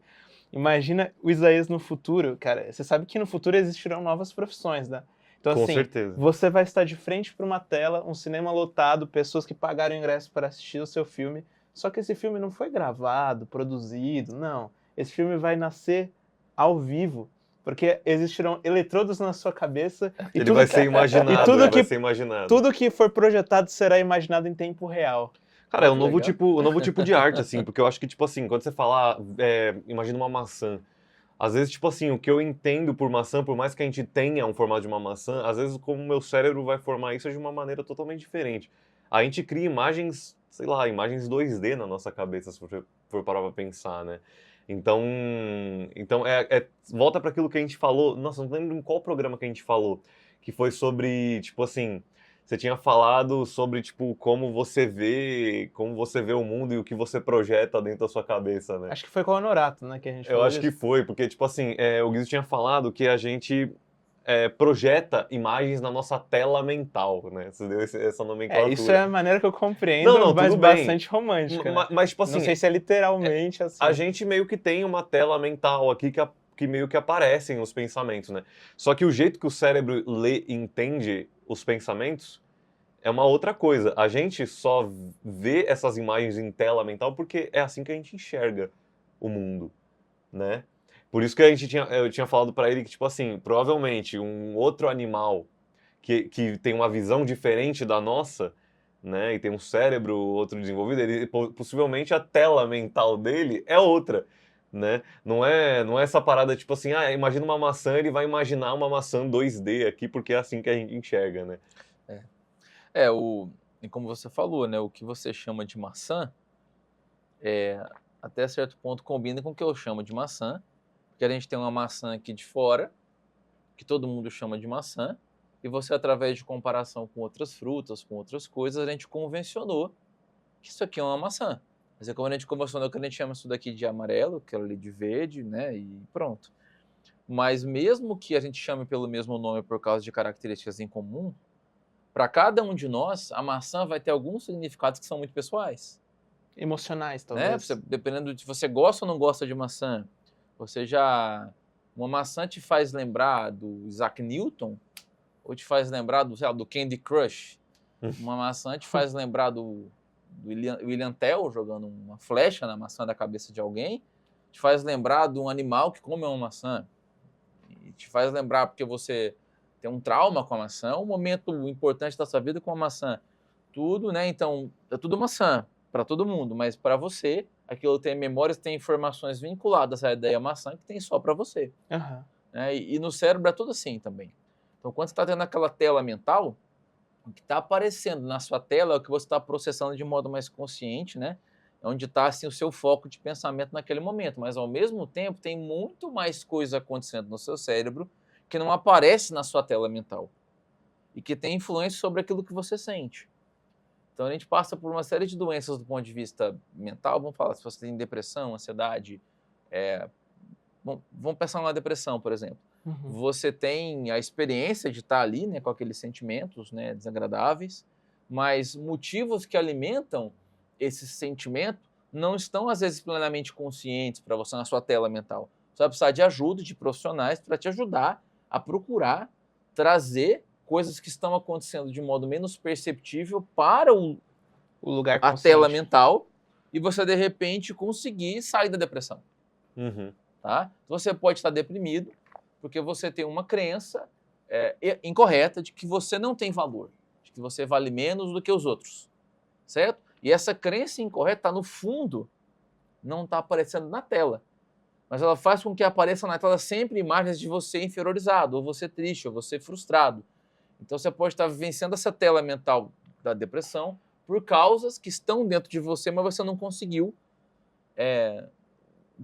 Imagina o Isaías no futuro, cara. Você sabe que no futuro existirão novas profissões, né? Então, Com assim, certeza. você vai estar de frente para uma tela, um cinema lotado, pessoas que pagaram ingresso para assistir o seu filme. Só que esse filme não foi gravado, produzido, não. Esse filme vai nascer ao vivo, porque existirão eletrodos na sua cabeça e Ele tudo vai que- ser imaginado, e tudo ele que vai ser imaginado. tudo que for projetado será imaginado em tempo real. Cara, é um Muito novo tipo de arte, assim, porque eu acho que, tipo assim, quando você fala, imagina uma maçã, às vezes, tipo assim, o que eu entendo por maçã, por mais que a gente tenha um formato de uma maçã, às vezes como o meu cérebro vai formar isso de uma maneira totalmente diferente. A gente cria imagens, sei lá, imagens 2D na nossa cabeça, se for parar pra pensar, né? Então volta para aquilo que a gente falou, nossa, não lembro em qual programa que a gente falou, que foi sobre, tipo assim, você tinha falado sobre, tipo, como você vê o mundo e o que você projeta dentro da sua cabeça, né? Acho que foi com o Honorato, né, que a gente Eu falou acho que disso. foi, porque, tipo assim, o Guizo tinha falado que a gente projeta imagens na nossa tela mental, né? Você deu essa nomenclatura. Isso é a maneira que eu compreendo, Não, mas tudo bem. bastante romântica, né? Mas, tipo assim, Não sei se é literalmente assim. a gente meio que tem uma tela mental aqui que meio que aparecem os pensamentos, né? Só que o jeito que o cérebro lê e entende os pensamentos é uma outra coisa. A gente só vê essas imagens em tela mental porque é assim que a gente enxerga o mundo, né? Por isso que eu tinha falado para ele que, tipo assim, provavelmente um outro animal que tem uma visão diferente da nossa né? E tem um cérebro outro desenvolvido, possivelmente a tela mental dele é outra, né? Não é essa parada tipo assim, imagina uma maçã, ele vai imaginar uma maçã 2D aqui, porque é assim que a gente enxerga, né? É, e como você falou, né, o que você chama de maçã, até certo ponto combina com o que eu chamo de maçã, porque a gente tem uma maçã aqui de fora, que todo mundo chama de maçã, e você, através de comparação com outras frutas, com outras coisas, a gente convencionou que isso aqui é uma maçã. Mas é como a gente convencionou que a gente chama isso daqui de amarelo, aquilo ali de verde, né, e pronto. Mas mesmo que a gente chame pelo mesmo nome por causa de características em comum, para cada um de nós, a maçã vai ter alguns significados que são muito pessoais, Emocionais, né? talvez. Dependendo de se você gosta ou não gosta de maçã, uma maçã te faz lembrar do Isaac Newton ou te faz lembrar do, sei lá, do Candy Crush. Uma maçã te faz lembrar do William Tell jogando uma flecha na maçã da cabeça de alguém, te faz lembrar de um animal que come uma maçã, e te faz lembrar porque você tem um trauma com a maçã, um momento importante da sua vida com a maçã. Tudo, né? Então, é tudo maçã para todo mundo, mas para você, aquilo tem memórias, tem informações vinculadas à ideia maçã que tem só para você. Aham. Né? E no cérebro é tudo assim também. Então, quando você está tendo aquela tela mental, o que está aparecendo na sua tela é o que você está processando de modo mais consciente, né? É onde está assim, o seu foco de pensamento naquele momento. Mas, ao mesmo tempo, tem muito mais coisa acontecendo no seu cérebro que não aparece na sua tela mental e que tem influência sobre aquilo que você sente. Então, a gente passa por uma série de doenças do ponto de vista mental. Vamos falar, se você tem depressão, ansiedade. Vamos pensar numa depressão, por exemplo. Uhum. Você tem a experiência de estar ali, né, com aqueles sentimentos, né, desagradáveis, mas motivos que alimentam esse sentimento não estão, às vezes, plenamente conscientes para você na sua tela mental. Você vai precisar de ajuda de profissionais para te ajudar a procurar trazer coisas que estão acontecendo de modo menos perceptível para O lugar a consciente. tela mental e você, de repente, conseguir sair da depressão. Uhum. Tá? Você pode estar deprimido porque você tem uma crença incorreta de que você não tem valor, de que você vale menos do que os outros, certo? E essa crença incorreta está no fundo, não está aparecendo na tela, mas ela faz com que apareça na tela sempre imagens de você inferiorizado, ou você triste, ou você frustrado. Então você pode estar vivenciando essa tela mental da depressão por causas que estão dentro de você, mas você não conseguiu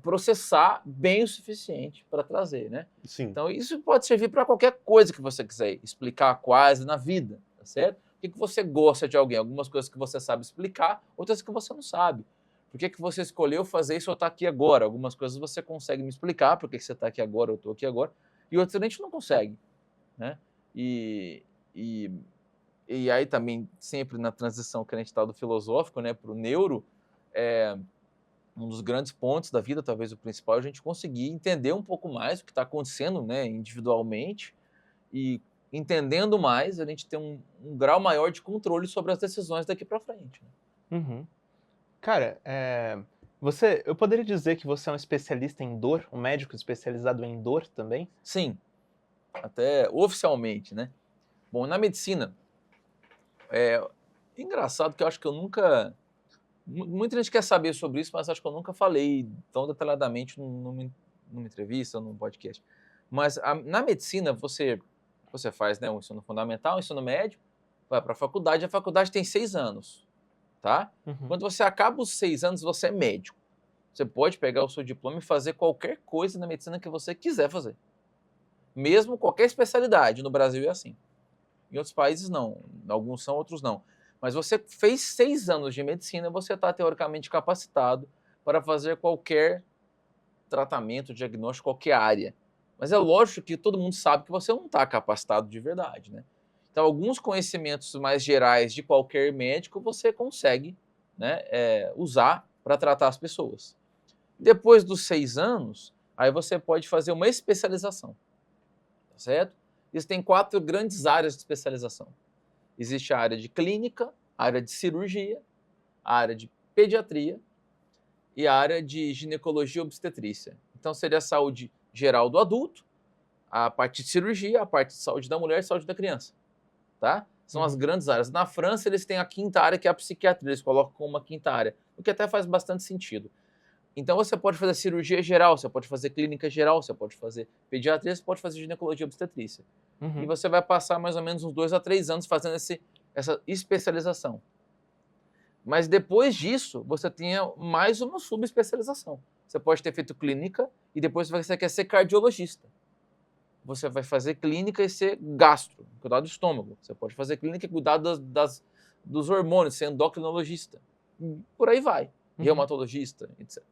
processar bem o suficiente para trazer, né? Sim. Então, isso pode servir para qualquer coisa que você quiser explicar quase na vida, tá certo? Por que você gosta de alguém? Algumas coisas que você sabe explicar, outras que você não sabe. Por que você escolheu fazer isso ou estar aqui agora? Algumas coisas você consegue me explicar, por que você está aqui agora, eu estou aqui agora, e outras a gente não consegue, né? E aí também, sempre na transição que a gente está do filosófico, né, para o neuro, um dos grandes pontos da vida, talvez o principal, é a gente conseguir entender um pouco mais o que está acontecendo, né, individualmente, e entendendo mais, a gente tem um grau maior de controle sobre as decisões daqui para frente. Né? Uhum. Cara, eu poderia dizer que você é um especialista em dor, um médico especializado em dor também? Sim, até oficialmente, né? Bom, na medicina, engraçado que eu acho que eu nunca... Muita gente quer saber sobre isso, mas acho que eu nunca falei tão detalhadamente numa entrevista, num podcast. Mas na medicina, você faz, né, um ensino fundamental, um ensino médio, vai para a faculdade tem 6 anos, tá? Uhum. Quando você acaba os 6 anos, você é médico. Você pode pegar o seu diploma e fazer qualquer coisa na medicina que você quiser fazer. Mesmo qualquer especialidade, no Brasil é assim. Em outros países não, alguns são, outros não. Mas você fez 6 anos de medicina, você está teoricamente capacitado para fazer qualquer tratamento, diagnóstico, qualquer área. Mas é lógico que todo mundo sabe que você não está capacitado de verdade, né? Então, alguns conhecimentos mais gerais de qualquer médico você consegue, né, usar para tratar as pessoas. Depois dos 6 anos, aí você pode fazer uma especialização, tá certo? Existem 4 grandes áreas de especialização. Existe a área de clínica, a área de cirurgia, a área de pediatria e a área de ginecologia e obstetrícia. Então, seria a saúde geral do adulto, a parte de cirurgia, a parte de saúde da mulher e saúde da criança. Tá? São as grandes áreas. Na França, eles têm a quinta área, que é a psiquiatria. Eles colocam como uma quinta área, o que até faz bastante sentido. Então, você pode fazer cirurgia geral, você pode fazer clínica geral, você pode fazer pediatria, você pode fazer ginecologia e obstetrícia. E você vai passar mais ou menos uns 2 a 3 anos fazendo essa especialização. Mas depois disso, você tem mais uma subespecialização. Você pode ter feito clínica e depois você quer ser cardiologista. Você vai fazer clínica e ser gastro, cuidar do estômago. Você pode fazer clínica e cuidar dos hormônios, ser endocrinologista. Por aí vai. Reumatologista, etc.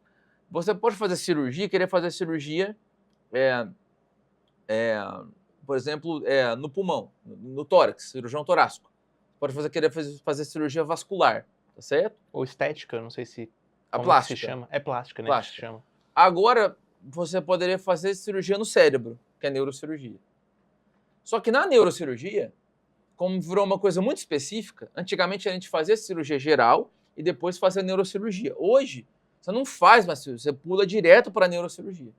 Você pode fazer cirurgia, querer fazer cirurgia, por exemplo, no pulmão, no tórax, cirurgião torácico. Pode querer fazer cirurgia vascular, tá certo? Ou estética, não sei se... A como plástica. que se chama? É plástica, né? Plástica. Que se chama. Agora, você poderia fazer cirurgia no cérebro, que é neurocirurgia. Só que na neurocirurgia, como virou uma coisa muito específica, antigamente a gente fazia cirurgia geral e depois fazia neurocirurgia. Hoje, você não faz mais cirurgia, você pula direto para a neurocirurgia.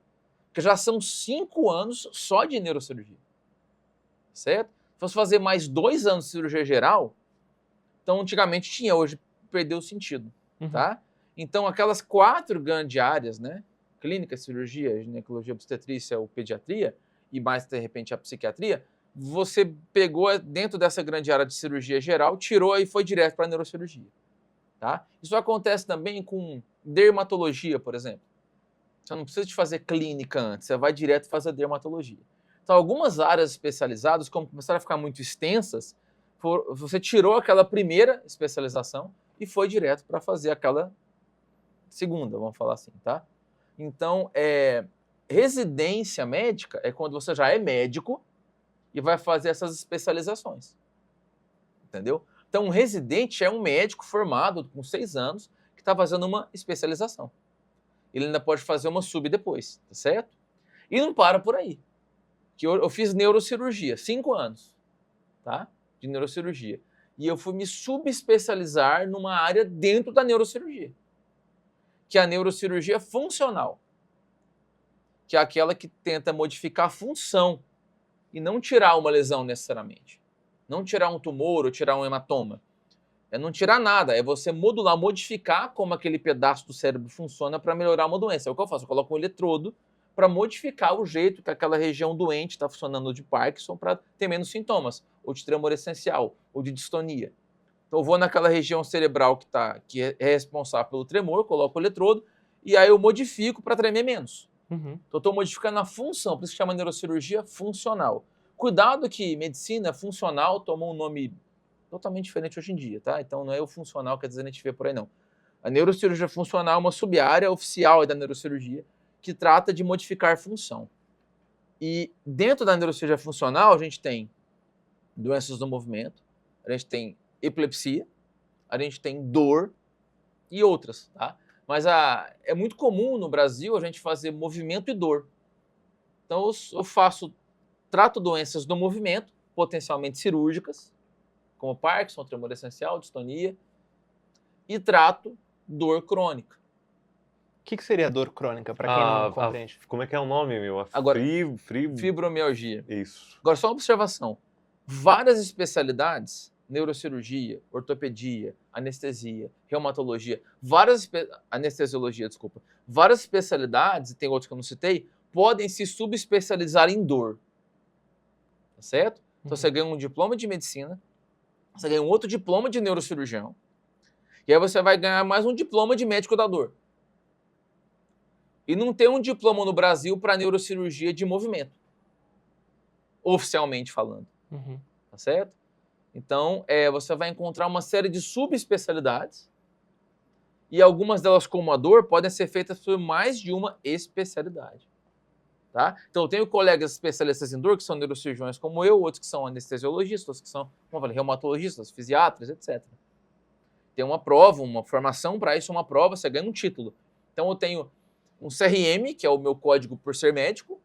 Porque já são 5 anos só de neurocirurgia. Certo? Se fosse fazer mais 2 anos de cirurgia geral, então antigamente tinha, hoje perdeu o sentido. Tá? Então, aquelas 4 grandes áreas, né? Clínica, cirurgia, ginecologia, obstetrícia ou pediatria, e mais, de repente, a psiquiatria, você pegou dentro dessa grande área de cirurgia geral, tirou e foi direto para a neurocirurgia. Tá? Isso acontece também com dermatologia, por exemplo. Você não precisa de fazer clínica antes, você vai direto fazer dermatologia. Então, algumas áreas especializadas, como começaram a ficar muito extensas, você tirou aquela primeira especialização e foi direto para fazer aquela segunda, vamos falar assim, tá? Então, residência médica é quando você já é médico e vai fazer essas especializações. Entendeu? Então, um residente é um médico formado com 6 anos que está fazendo uma especialização. Ele ainda pode fazer uma sub depois, tá certo? E não para por aí. Que eu fiz neurocirurgia, 5 anos, tá? De neurocirurgia. E eu fui me subespecializar numa área dentro da neurocirurgia, que é a neurocirurgia funcional, que é aquela que tenta modificar a função e não tirar uma lesão necessariamente. Não tirar um tumor ou tirar um hematoma. É não tirar nada, é você modular, modificar como aquele pedaço do cérebro funciona para melhorar uma doença. É o que eu faço, eu coloco um eletrodo para modificar o jeito que aquela região doente está funcionando de Parkinson para ter menos sintomas, ou de tremor essencial, ou de distonia. Então eu vou naquela região cerebral que é responsável pelo tremor, coloco o eletrodo, e aí eu modifico para tremer menos. Então eu estou modificando a função, por isso que chama neurocirurgia funcional. Cuidado que medicina funcional tomou um nome totalmente diferente hoje em dia, tá? Então não é o funcional que a gente vê por aí, não. A neurocirurgia funcional é uma sub-área oficial da neurocirurgia que trata de modificar função. E dentro da neurocirurgia funcional, a gente tem doenças do movimento, a gente tem epilepsia, a gente tem dor e outras, tá? Mas é muito comum no Brasil a gente fazer movimento e dor. Então eu trato doenças do movimento, potencialmente cirúrgicas, como Parkinson, tremor essencial, distonia, e trato dor crônica. O que seria dor crônica, para quem não compreende? Como é que é o nome, meu? Agora, fibromialgia. Isso. Agora, só uma observação. Várias especialidades, neurocirurgia, ortopedia, anestesia, reumatologia, anestesiologia, desculpa, várias especialidades, e tem outros que eu não citei, podem se subespecializar em dor. Tá certo? Então você ganha um diploma de medicina, você ganha um outro diploma de neurocirurgião, e aí você vai ganhar mais um diploma de médico da dor. E não tem um diploma no Brasil para neurocirurgia de movimento, oficialmente falando. Tá certo? Então, você vai encontrar uma série de subespecialidades e algumas delas, como a dor, podem ser feitas por mais de uma especialidade. Tá? Então, eu tenho colegas especialistas em dor, que são neurocirurgiões como eu, outros que são anestesiologistas, que são, como eu falei, reumatologistas, fisiatras, etc. Tem uma prova, uma formação para isso, uma prova, você ganha um título. Então, eu tenho um CRM, que é o meu código por ser médico.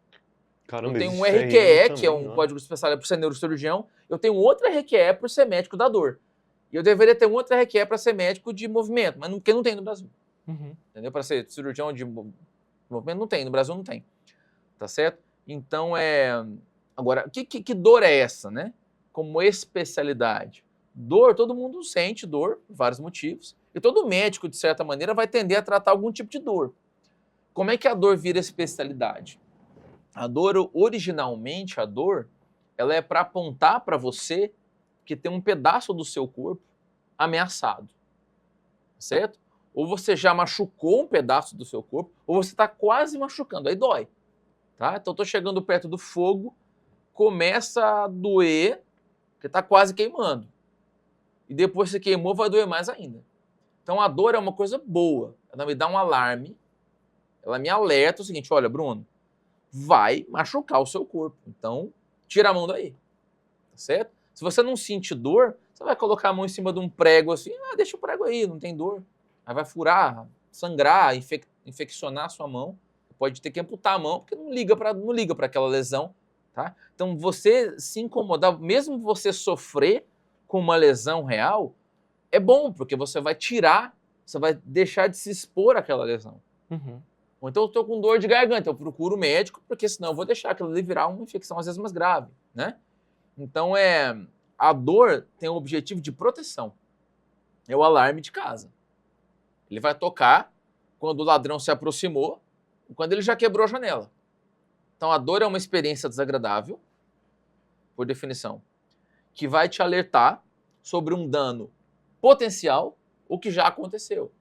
Caramba, eu tenho um existe RQE, também, que é um ó. código especial por ser neurocirurgião. Eu tenho outro RQE por ser médico da dor. E eu deveria ter um outro RQE para ser médico de movimento, mas porque não tem no Brasil. Entendeu? Para ser cirurgião de movimento não tem, no Brasil não tem. Tá certo? Então, agora, que dor é essa, né? como especialidade? Dor, todo mundo sente dor, por vários motivos, e todo médico, de certa maneira, vai tender a tratar algum tipo de dor. Como é que a dor vira especialidade? A dor, originalmente, ela é para apontar para você que tem um pedaço do seu corpo ameaçado, certo? Ou você já machucou um pedaço do seu corpo, ou você está quase machucando, aí dói, tá? Então, estou chegando perto do fogo, começa a doer, porque está quase queimando. E depois que você queimou, vai doer mais ainda. Então, a dor é uma coisa boa, ela me dá um alarme, ela me alerta o seguinte, olha, Bruno, vai machucar o seu corpo, então tira a mão daí, tá certo? Se você não sentir dor, você vai colocar a mão em cima de um prego assim, deixa o prego aí, não tem dor. Aí vai furar, sangrar, infeccionar a sua mão, pode ter que amputar a mão, porque não liga para aquela lesão, tá? Então você se incomodar, mesmo você sofrer com uma lesão real, é bom, porque você vai tirar, você vai deixar de se expor àquela lesão. Uhum. Ou então eu estou com dor de garganta, eu procuro o médico, porque senão eu vou deixar aquilo ali virar uma infecção às vezes mais grave, né? Então a dor tem o objetivo de proteção. É o alarme de casa. Ele vai tocar quando o ladrão se aproximou, quando ele já quebrou a janela. Então a dor é uma experiência desagradável, por definição, que vai te alertar sobre um dano potencial ou que já aconteceu.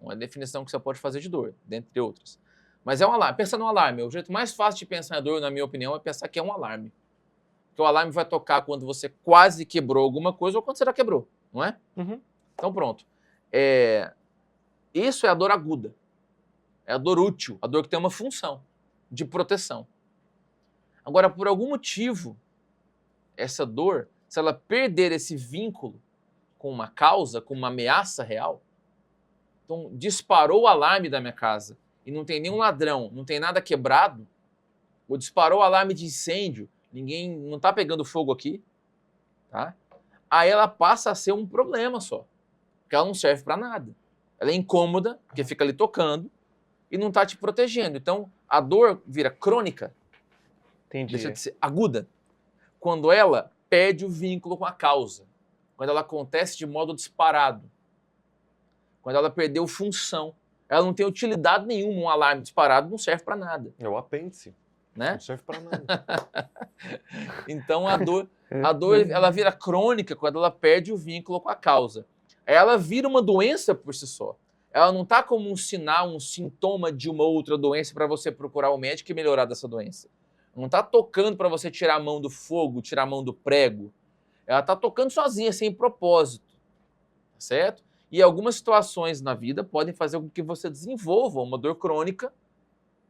Uma definição que você pode fazer de dor, dentre outras. Mas é um alarme. Pensa no alarme. O jeito mais fácil de pensar em dor, na minha opinião, é pensar que é um alarme. Porque o alarme vai tocar quando você quase quebrou alguma coisa ou quando você já quebrou, não é? Uhum. Então pronto. Isso é a dor aguda. É a dor útil, a dor que tem uma função de proteção. Agora, por algum motivo, essa dor, se ela perder esse vínculo com uma causa, com uma ameaça real, então disparou o alarme da minha casa e não tem nenhum ladrão, não tem nada quebrado, ou disparou o alarme de incêndio, ninguém não está pegando fogo aqui, tá? Aí ela passa a ser um problema só, porque ela não serve para nada. Ela é incômoda, porque fica ali tocando e não está te protegendo. Então a dor vira crônica, Entendi. deixa de ser aguda, quando ela perde o vínculo com a causa, quando ela acontece de modo disparado, quando ela perdeu função. Ela não tem utilidade nenhuma, um alarme disparado não serve para nada. É o apêndice. Né? Não serve para nada. Então a dor ela vira crônica quando ela perde o vínculo com a causa. Ela vira uma doença por si só. Ela não está como um sinal, um sintoma de uma outra doença para você procurar o médico e melhorar dessa doença. Não está tocando para você tirar a mão do fogo, tirar a mão do prego. Ela está tocando sozinha, sem propósito. Certo? E algumas situações na vida podem fazer com que você desenvolva uma dor crônica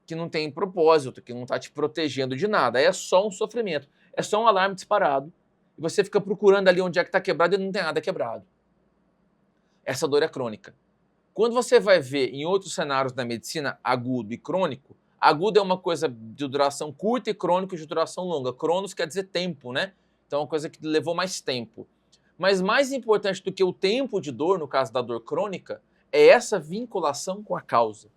que não tem propósito, que não está te protegendo de nada. É só um sofrimento. É só um alarme disparado. E você fica procurando ali onde é que está quebrado e não tem nada quebrado. Essa dor é crônica. Quando você vai ver em outros cenários da medicina agudo e crônico, agudo é uma coisa de duração curta e crônico de duração longa. Cronos quer dizer tempo, né? Então é uma coisa que levou mais tempo. Mas mais importante do que o tempo de dor, no caso da dor crônica, é essa vinculação com a causa.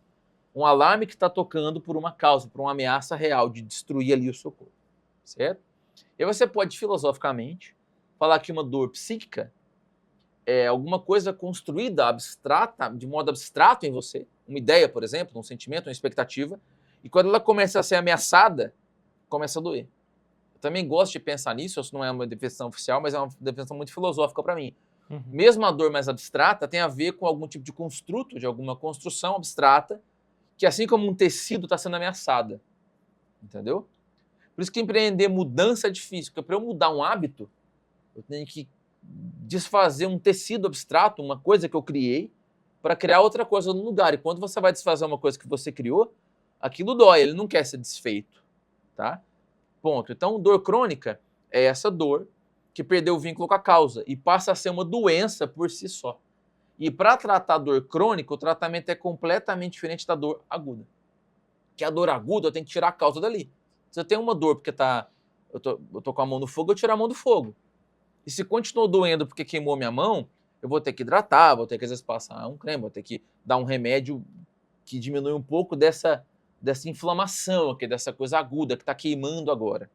Um alarme que está tocando por uma causa, por uma ameaça real de destruir ali o seu corpo, certo? E você pode, filosoficamente, falar que uma dor psíquica é alguma coisa construída, abstrata, de modo abstrato em você, uma ideia, por exemplo, um sentimento, uma expectativa, e quando ela começa a ser ameaçada, começa a doer. Eu também gosto de pensar nisso, isso não é uma definição oficial, mas é uma definição muito filosófica para mim. Uhum. Mesmo a dor mais abstrata tem a ver com algum tipo de construto, de alguma construção abstrata, que assim como um tecido está sendo ameaçada, entendeu? Por isso que empreender mudança é difícil, porque para eu mudar um hábito, eu tenho que desfazer um tecido abstrato, uma coisa que eu criei, para criar outra coisa no lugar. E quando você vai desfazer uma coisa que você criou, aquilo dói, ele não quer ser desfeito, tá? Ponto. Então, dor crônica é essa dor que perdeu o vínculo com a causa e passa a ser uma doença por si só. E para tratar a dor crônica, o tratamento é completamente diferente da dor aguda. Que a dor aguda eu tenho que tirar a causa dali. Se eu tenho uma dor porque eu tô com a mão no fogo, eu tiro a mão do fogo. E se continuou doendo porque queimou minha mão, eu vou ter que hidratar, vou ter que às vezes passar um creme, vou ter que dar um remédio que diminui um pouco dessa inflamação, dessa coisa aguda que está queimando agora.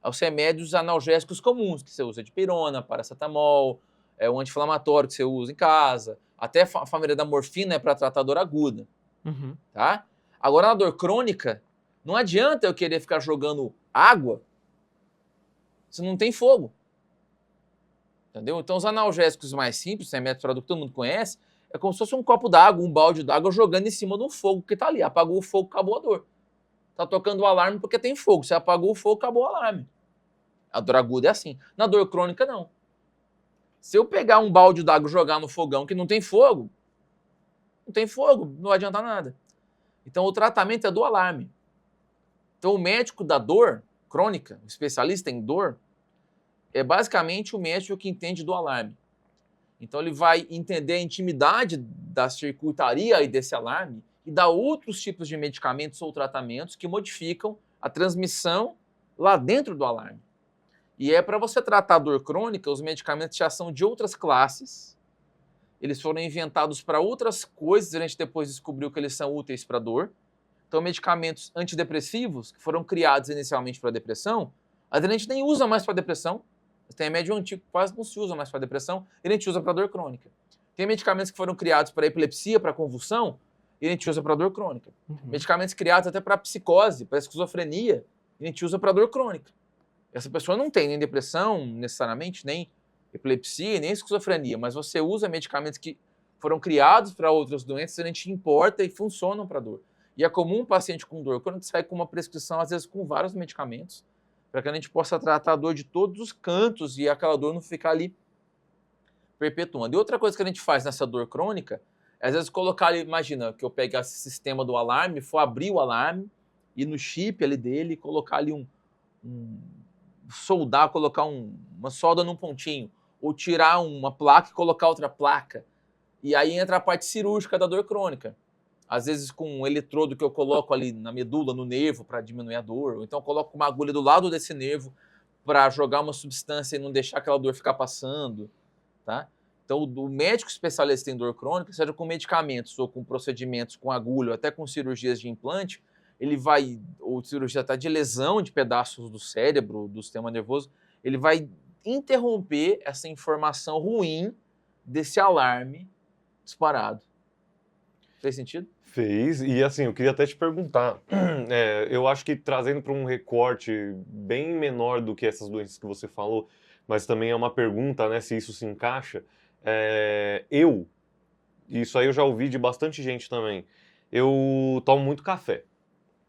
aos remédios analgésicos comuns, que você usa de pirona, paracetamol, o anti-inflamatório que você usa em casa, até a família da morfina é para tratar dor aguda, Uhum. tá? Agora, na dor crônica, não adianta eu querer ficar jogando água se não tem fogo. Entendeu? Então, os analgésicos mais simples, remédio para dor que todo mundo conhece, é como se fosse um copo d'água, um balde d'água jogando em cima de um fogo que tá ali. Apagou o fogo, acabou a dor. Tá tocando o alarme porque tem fogo. Você apagou o fogo, acabou o alarme. A dor aguda é assim. Na dor crônica, não. Se eu pegar um balde d'água e jogar no fogão que não tem fogo, não vai adiantar nada. Então, o tratamento é do alarme. Então, o médico da dor crônica, o especialista em dor, é basicamente o médico que entende do alarme. Então, ele vai entender a intimidade da circuitaria aí desse alarme e dar outros tipos de medicamentos ou tratamentos que modificam a transmissão lá dentro do alarme. E é para você tratar a dor crônica, os medicamentos já são de outras classes, eles foram inventados para outras coisas, a gente depois descobriu que eles são úteis para dor. Então, medicamentos antidepressivos, que foram criados inicialmente para depressão, a gente nem usa mais para depressão. Tem remédio antigo que quase não se usa mais para depressão, e a gente usa para dor crônica. Tem medicamentos que foram criados para epilepsia, para convulsão, e a gente usa para dor crônica. Uhum. Medicamentos criados até para psicose, para esquizofrenia, e a gente usa para dor crônica. Essa pessoa não tem nem depressão, necessariamente, nem epilepsia, nem esquizofrenia, mas você usa medicamentos que foram criados para outras doenças, a gente importa e funcionam para dor. E é comum um paciente com dor, quando a gente sai com uma prescrição, às vezes com vários medicamentos, para que a gente possa tratar a dor de todos os cantos e aquela dor não ficar ali perpetuando. E outra coisa que a gente faz nessa dor crônica, é às vezes colocar ali, imagina que eu pegar esse sistema do alarme, for abrir o alarme, e no chip ali dele, colocar ali soldar, colocar uma solda num pontinho, ou tirar uma placa e colocar outra placa. E aí entra a parte cirúrgica da dor crônica. Às vezes com um eletrodo que eu coloco ali na medula, no nervo, para diminuir a dor, ou então eu coloco uma agulha do lado desse nervo para jogar uma substância e não deixar aquela dor ficar passando, tá? Então, o médico especialista em dor crônica, seja com medicamentos ou com procedimentos com agulha, ou até com cirurgias de implante, ele vai, ou cirurgia até de lesão de pedaços do cérebro, do sistema nervoso, ele vai interromper essa informação ruim desse alarme disparado. Fez sentido? Fez, e assim, eu queria até te perguntar, eu acho que trazendo para um recorte bem menor do que essas doenças que você falou, mas também é uma pergunta, né, se isso se encaixa, isso aí eu já ouvi de bastante gente também, eu tomo muito café.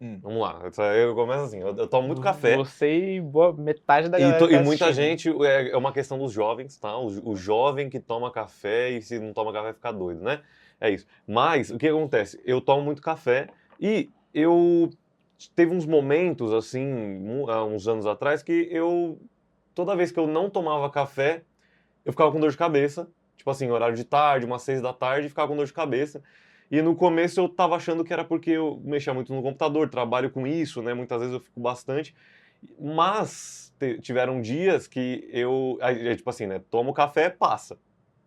Vamos lá, eu começo assim, eu tomo muito café. Você e metade da galera E muita gente, é uma questão dos jovens, tá? O jovem que toma café e se não toma café fica doido, né? É isso. Mas, o que acontece? Eu tomo muito café e eu... Teve uns momentos, assim, há uns anos atrás, que toda vez que eu não tomava café, eu ficava com dor de cabeça. Tipo assim, horário de tarde, umas 6 da tarde, ficava com dor de cabeça. E no começo eu tava achando que era porque eu mexia muito no computador, trabalho com isso, né? Muitas vezes eu fico bastante. Mas tiveram dias que tipo assim, né? Tomo café, passa.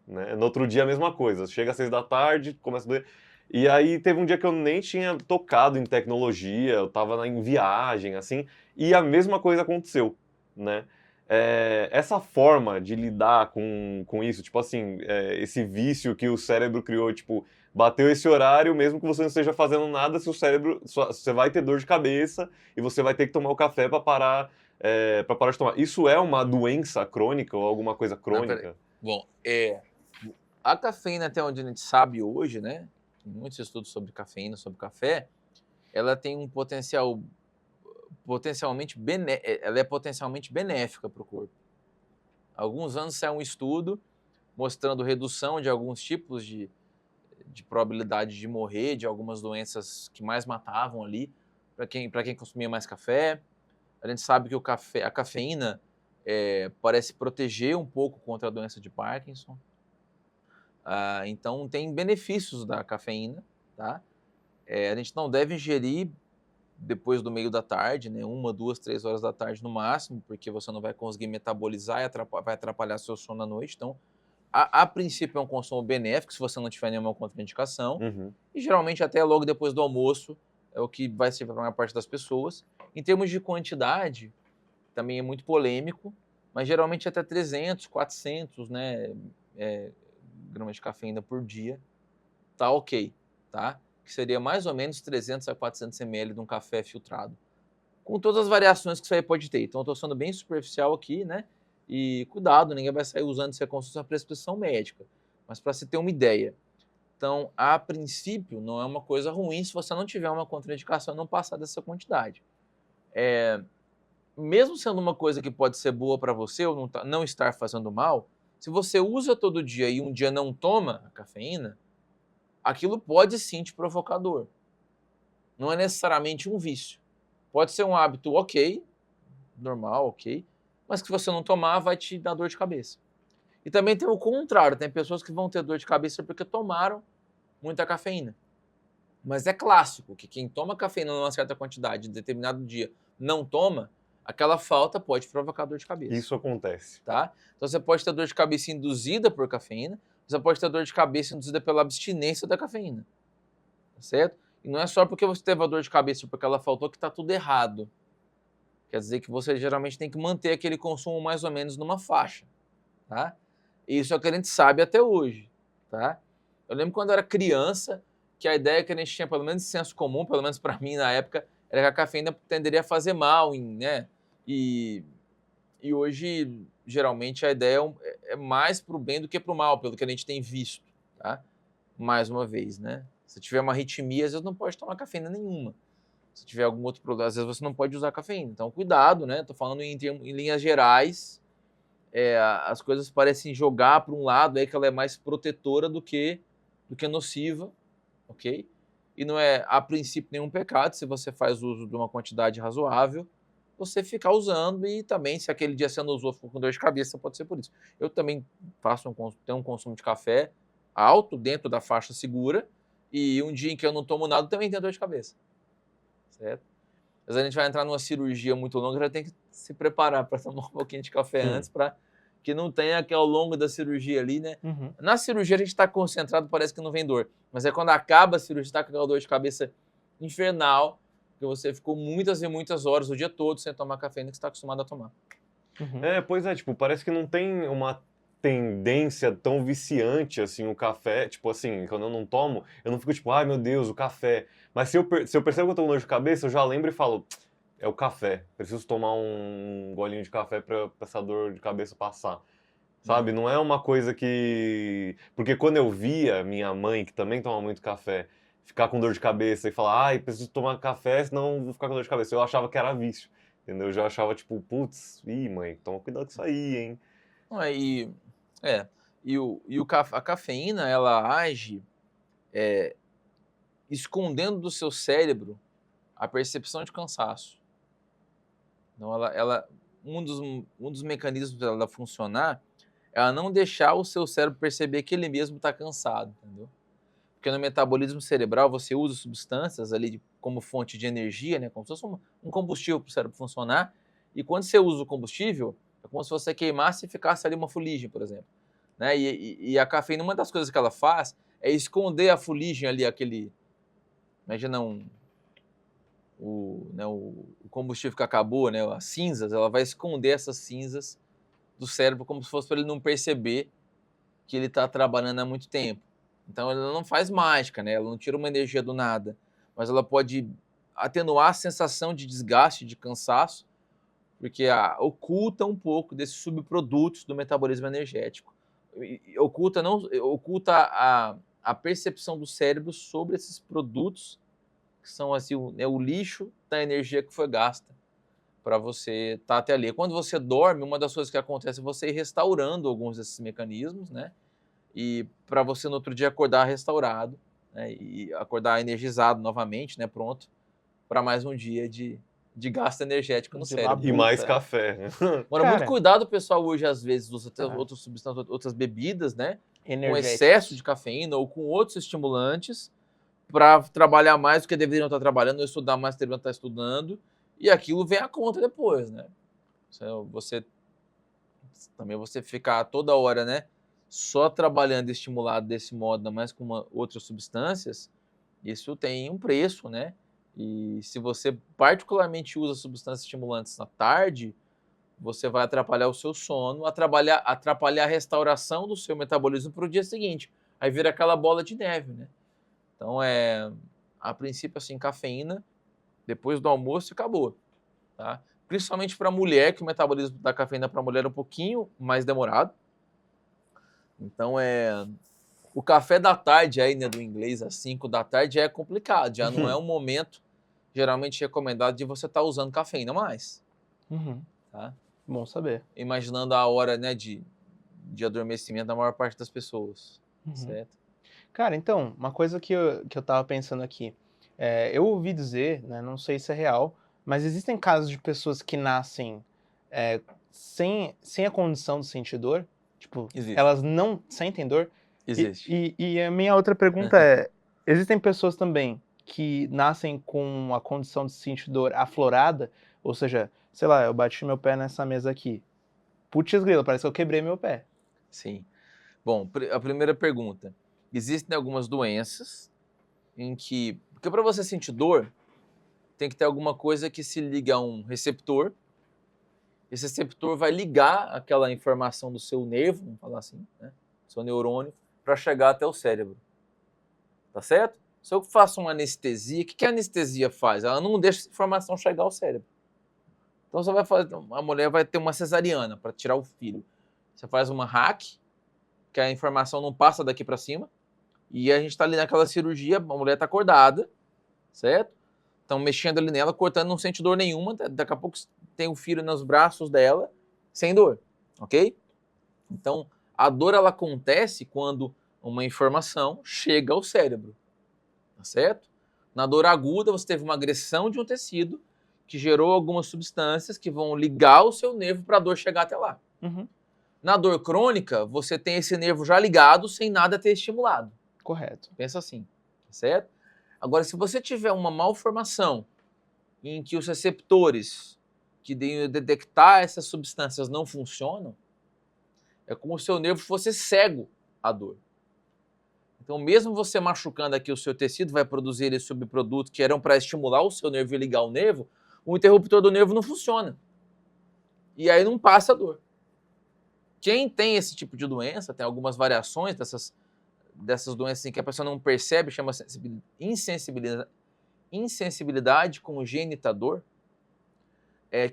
Né? No outro dia a mesma coisa. Chega às 6 da tarde, começa a doer. E aí teve um dia que eu nem tinha tocado em tecnologia, eu tava em viagem, assim, e a mesma coisa aconteceu, né? Essa forma de lidar com isso, tipo assim, esse vício que o cérebro criou, tipo, bateu esse horário, mesmo que você não esteja fazendo nada, se o cérebro, você vai ter dor de cabeça e você vai ter que tomar o café para parar de tomar. Isso é uma doença crônica ou alguma coisa crônica? Bom, a cafeína, até onde a gente sabe hoje, né? Muitos estudos sobre cafeína, sobre café, ela tem um ela é potencialmente benéfica para o corpo. Há alguns anos saiu um estudo mostrando redução de alguns tipos de probabilidade de morrer de algumas doenças que mais matavam ali, para quem consumia mais café. A gente sabe que a cafeína parece proteger um pouco contra a doença de Parkinson. Então, tem benefícios da cafeína, tá? A gente não deve ingerir depois do meio da tarde, né? 1, 2, 3 horas da tarde no máximo, porque você não vai conseguir metabolizar e vai atrapalhar seu sono à noite. Então, a princípio é um consumo benéfico, se você não tiver nenhuma contraindicação. Uhum. E geralmente até logo depois do almoço é o que vai ser para a maior parte das pessoas. Em termos de quantidade, também é muito polêmico, mas geralmente até 300, 400, né, gramas de cafeína por dia, tá ok, tá? Que seria mais ou menos 300 a 400 ml de um café filtrado. Com todas as variações que isso aí pode ter. Então, eu estou sendo bem superficial aqui, né? E cuidado, ninguém vai sair usando isso como se fosse uma prescrição médica. Mas para se ter uma ideia. Então, a princípio, não é uma coisa ruim se você não tiver uma contraindicação e não passar dessa quantidade. Mesmo sendo uma coisa que pode ser boa para você ou não estar fazendo mal, se você usa todo dia e um dia não toma a cafeína, aquilo pode sim te provocar dor. Não é necessariamente um vício. Pode ser um hábito ok, normal, ok, mas que se você não tomar, vai te dar dor de cabeça. E também tem o contrário, tem pessoas que vão ter dor de cabeça porque tomaram muita cafeína. Mas é clássico que quem toma cafeína numa certa quantidade, em determinado dia, não toma, aquela falta pode provocar dor de cabeça. Isso acontece. Tá? Então você pode ter dor de cabeça induzida por cafeína, você pode ter dor de cabeça induzida pela abstinência da cafeína. Tá certo? E não é só porque você teve a dor de cabeça porque ela faltou que está tudo errado. Quer dizer que você geralmente tem que manter aquele consumo mais ou menos numa faixa. Tá? E isso é o que a gente sabe até hoje. Tá? Eu lembro quando eu era criança, que a ideia que a gente tinha, pelo menos de senso comum, pelo menos para mim na época, era que a cafeína tenderia a fazer mal, né? E hoje, geralmente, a ideia é mais para o bem do que para o mal, pelo que a gente tem visto, tá? Mais uma vez, né? Se tiver uma arritmia, às vezes não pode tomar cafeína nenhuma. Se tiver algum outro problema, às vezes você não pode usar cafeína. Então, cuidado, né? Tô falando em linhas gerais, as coisas parecem jogar para um lado aí que ela é mais protetora do que nociva, ok? E não é, a princípio, nenhum pecado se você faz uso de uma quantidade razoável, você ficar usando e também, se aquele dia você não usou, ficou com dor de cabeça, pode ser por isso. Eu também tenho um consumo de café alto, dentro da faixa segura, e um dia em que eu não tomo nada, também tenho dor de cabeça. Certo? Às vezes a gente vai entrar numa cirurgia muito longa, já tem que se preparar para tomar um pouquinho de café antes, para que não tenha que ao longo da cirurgia ali, né? Uhum. Na cirurgia a gente está concentrado, parece que não vem dor. Mas é quando acaba a cirurgia, está com aquela dor de cabeça infernal, que você ficou muitas e muitas horas, o dia todo, sem tomar cafeína que você está acostumado a tomar. Uhum. Pois é, tipo, parece que não tem uma tendência tão viciante assim o café. Tipo assim, quando eu não tomo, eu não fico tipo, ai meu Deus, o café. Mas se eu percebo que eu tô com dor de cabeça, eu já lembro e falo, é o café. Preciso tomar um golinho de café pra essa dor de cabeça passar. Sabe? Não é uma coisa que. Porque quando eu via minha mãe, que também toma muito café, ficar com dor de cabeça e falar, ai, preciso tomar café, senão vou ficar com dor de cabeça. Eu achava que era vício. Entendeu? Eu já achava, tipo, putz, ih, mãe, toma cuidado com isso aí, hein? A cafeína, ela age escondendo do seu cérebro a percepção de cansaço. Então, um dos mecanismos dela funcionar é ela não deixar o seu cérebro perceber que ele mesmo está cansado, entendeu? Porque no metabolismo cerebral você usa substâncias ali como fonte de energia, né? Como se fosse um combustível para o cérebro funcionar. E quando você usa o combustível, é como se você queimasse e ficasse ali uma fuligem, por exemplo. Né? E a cafeína, uma das coisas que ela faz é esconder a fuligem ali, imagina o combustível que acabou, né? As cinzas, ela vai esconder essas cinzas do cérebro como se fosse para ele não perceber que ele está trabalhando há muito tempo. Então ela não faz mágica, né? Ela não tira uma energia do nada, mas ela pode atenuar a sensação de desgaste, de cansaço, porque oculta um pouco desses subprodutos do metabolismo energético. Oculta a percepção do cérebro sobre esses produtos que são assim, o lixo da energia que foi gasta para você estar até ali. Quando você dorme, uma das coisas que acontece é você ir restaurando alguns desses mecanismos, né? E para você no outro dia acordar restaurado, né? E acordar energizado novamente, né? Pronto para mais um dia de gasto energético no De cérebro. E mais Labuta. café. Agora, muito Cara. cuidado, o pessoal hoje às vezes usa Ah. outras substâncias, outras bebidas, né? Com Energéticos. excesso de cafeína ou com outros estimulantes para trabalhar mais do que deveriam estar trabalhando, ou estudar mais do que deveriam estar estudando, e aquilo vem à conta depois, né? Você ficar toda hora, né, só trabalhando estimulado desse modo, ainda mais com outras substâncias, isso tem um preço, né? E se você particularmente usa substâncias estimulantes na tarde, você vai atrapalhar o seu sono, atrapalhar a restauração do seu metabolismo para o dia seguinte. Aí vira aquela bola de neve, né? Então, a princípio, assim, cafeína, depois do almoço, acabou, tá? Principalmente para mulher, que o metabolismo da cafeína para mulher é um pouquinho mais demorado. Então, o café da tarde aí, né, do inglês, às 5 da tarde, já é complicado, já não é um momento geralmente recomendado de você estar usando cafeína mais, tá? Bom saber. Imaginando a hora, né, de adormecimento da maior parte das pessoas, certo? Cara, então, uma coisa que eu tava pensando aqui, eu ouvi dizer, né, não sei se é real, mas existem casos de pessoas que nascem sem a condição de sentir dor? Tipo, Existe. elas não sentem dor? Existe. E a minha outra pergunta existem pessoas também que nascem com a condição de sentir dor aflorada? Ou seja, sei lá, eu bati meu pé nessa mesa aqui. Putz grilo, parece que eu quebrei meu pé. Sim. Bom, a primeira pergunta. Existem algumas doenças em que... Porque para você sentir dor, tem que ter alguma coisa que se liga a um receptor. Esse receptor vai ligar aquela informação do seu nervo, vamos falar assim, né? Seu neurônio, para chegar até o cérebro. Tá certo? Se eu faço uma anestesia, o que a anestesia faz? Ela não deixa essa informação chegar ao cérebro. Então você vai fazer, a mulher vai ter uma cesariana para tirar o filho. Você faz uma hack, que a informação não passa daqui para cima, e a gente está ali naquela cirurgia, a mulher está acordada, certo? Estão mexendo ali nela, cortando, não sente dor nenhuma, daqui a pouco tem o filho nos braços dela, sem dor, ok? Então, a dor ela acontece quando uma informação chega ao cérebro, tá certo? Na dor aguda, você teve uma agressão de um tecido que gerou algumas substâncias que vão ligar o seu nervo para a dor chegar até lá. Na dor crônica, você tem esse nervo já ligado sem nada ter estimulado. Correto. Pensa assim, tá certo? Agora, se você tiver uma malformação em que os receptores que detectar essas substâncias não funcionam, é como se o seu nervo fosse cego à dor. Então, mesmo você machucando aqui o seu tecido, vai produzir esses subprodutos que eram para estimular o seu nervo e ligar o nervo, o interruptor do nervo não funciona. E aí não passa a dor. Quem tem esse tipo de doença, tem algumas variações dessas doenças em que a pessoa não percebe, chama insensibilidade congênita à dor.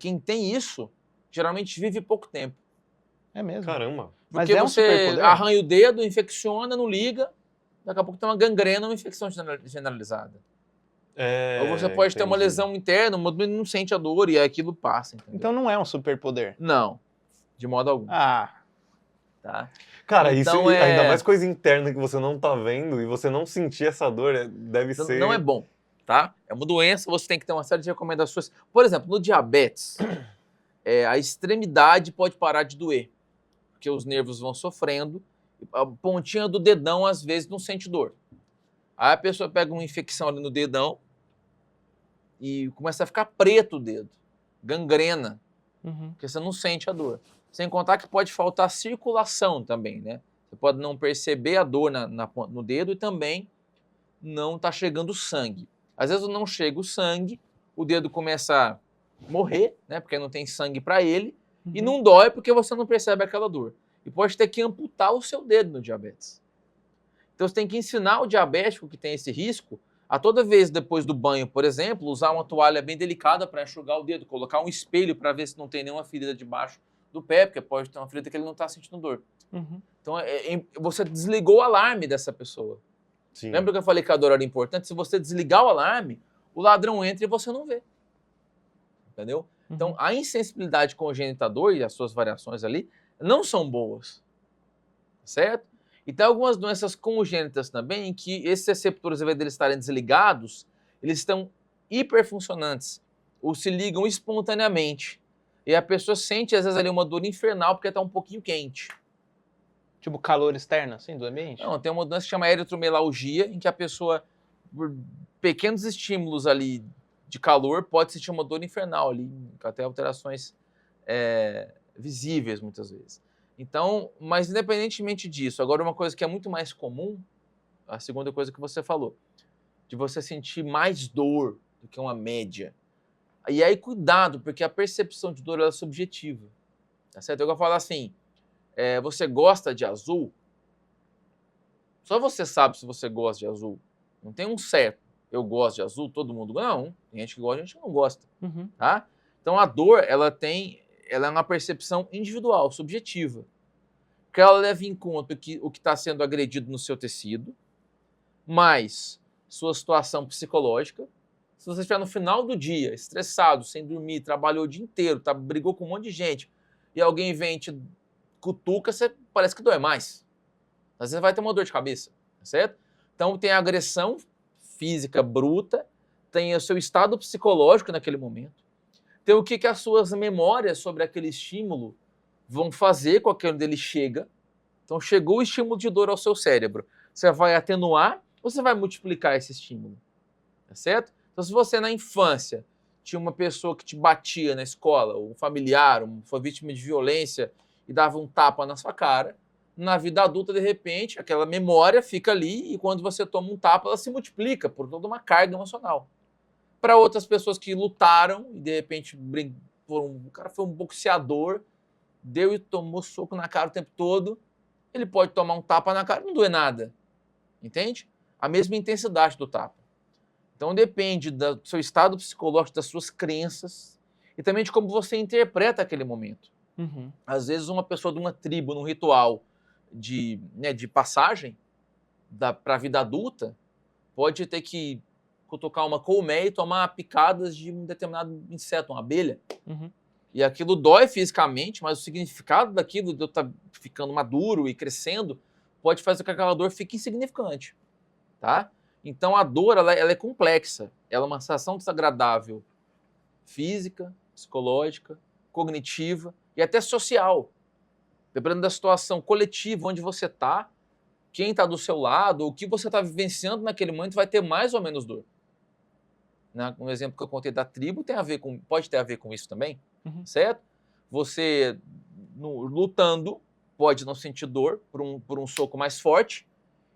Quem tem isso, geralmente vive pouco tempo. É mesmo? Caramba. Mas Porque é um você superpoder? arranha o dedo, infecciona, não liga, daqui a pouco tem uma gangrena, uma infecção generalizada. Ou você pode ter uma Entendi. lesão interna, não sente a dor e aquilo passa, entendeu? Então não é um superpoder. Não, de modo algum. Tá? Cara, Então, isso ainda mais coisa interna que você não tá vendo e você não sentir essa dor, deve ser... Não é bom, tá? É uma doença, você tem que ter uma série de recomendações. Por exemplo, no diabetes, a extremidade pode parar de doer, porque os nervos vão sofrendo, a pontinha do dedão às vezes não sente dor. Aí a pessoa pega uma infecção ali no dedão e começa a ficar preto o dedo, gangrena, porque você não sente a dor. Sem contar que pode faltar circulação também, né? Você pode não perceber a dor no dedo e também não tá chegando sangue. Às vezes não chega o sangue, o dedo começa a morrer, né? Porque não tem sangue para ele, e não dói porque você não percebe aquela dor. E pode ter que amputar o seu dedo no diabetes. Então você tem que ensinar o diabético que tem esse risco a toda vez depois do banho, por exemplo, usar uma toalha bem delicada para enxugar o dedo, colocar um espelho para ver se não tem nenhuma ferida debaixo do pé, porque pode ter uma ferida que ele não está sentindo dor. Então você desligou o alarme dessa pessoa. Sim. Lembra que eu falei que a dor era importante? Se você desligar o alarme, o ladrão entra e você não vê. Entendeu? Então a insensibilidade congênita à dor e as suas variações ali não são boas. Certo? E tem algumas doenças congênitas também em que esses receptores, ao invés de eles estarem desligados, eles estão hiperfuncionantes ou se ligam espontaneamente. E a pessoa sente, às vezes, ali uma dor infernal porque está um pouquinho quente. Tipo calor externo, assim, do ambiente? Não, tem uma doença que chama eritromelalgia, em que a pessoa, por pequenos estímulos ali de calor, pode sentir uma dor infernal ali, até alterações visíveis, muitas vezes. Então, mas independentemente disso, agora uma coisa que é muito mais comum, a segunda coisa que você falou, de você sentir mais dor do que uma média. E aí, cuidado, porque a percepção de dor ela é subjetiva. Tá certo? Eu vou falar assim, você gosta de azul? Só você sabe se você gosta de azul. Não tem um certo. Eu gosto de azul, todo mundo não. Tem gente que gosta, gente que não gosta. Uhum. Tá? Então a dor, ela é uma percepção individual, subjetiva. Que ela leva em conta o que está sendo agredido no seu tecido, mais sua situação psicológica. Se você estiver no final do dia, estressado, sem dormir, trabalhou o dia inteiro, brigou com um monte de gente, e alguém vem e te cutuca, você parece que dói mais. Às vezes vai ter uma dor de cabeça, tá certo? Então tem a agressão física bruta, tem o seu estado psicológico naquele momento, tem o que as suas memórias sobre aquele estímulo vão fazer com que ele chega. Então chegou o estímulo de dor ao seu cérebro. Você vai atenuar ou você vai multiplicar esse estímulo? Tá certo? Então se você na infância tinha uma pessoa que te batia na escola, um familiar, foi vítima de violência e dava um tapa na sua cara, na vida adulta, de repente, aquela memória fica ali e quando você toma um tapa, ela se multiplica por toda uma carga emocional. Para outras pessoas que lutaram e de repente o cara foi um boxeador, deu e tomou soco na cara o tempo todo, ele pode tomar um tapa na cara e não doer nada. Entende? A mesma intensidade do tapa. Então depende do seu estado psicológico, das suas crenças e também de como você interpreta aquele momento. Uhum. Às vezes uma pessoa de uma tribo, num ritual de passagem para a vida adulta, pode ter que cutucar uma colmeia e tomar picadas de um determinado inseto, uma abelha. Uhum. E aquilo dói fisicamente, mas o significado daquilo, de eu estar ficando maduro e crescendo, pode fazer com que aquela dor fique insignificante. Tá? Então a dor ela é complexa. Ela é uma sensação desagradável física, psicológica, cognitiva e até social. Dependendo da situação coletiva onde você está, quem está do seu lado, o que você está vivenciando naquele momento vai ter mais ou menos dor. Um exemplo que eu contei da tribo pode ter a ver com isso também, certo? Você lutando pode não sentir dor por um soco mais forte,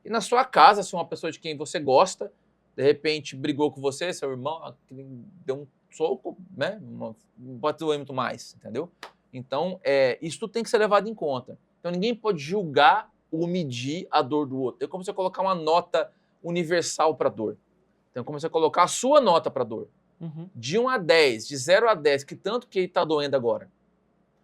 e na sua casa, se uma pessoa de quem você gosta, de repente brigou com você, seu irmão deu um soco, né? Não pode doer muito mais, entendeu? Então, isso tudo tem que ser levado em conta. Então, ninguém pode julgar ou medir a dor do outro. É como você colocar uma nota universal para dor. Então, como você colocar a sua nota para dor. De 1 a 10, de 0 a 10, que tanto que está doendo agora?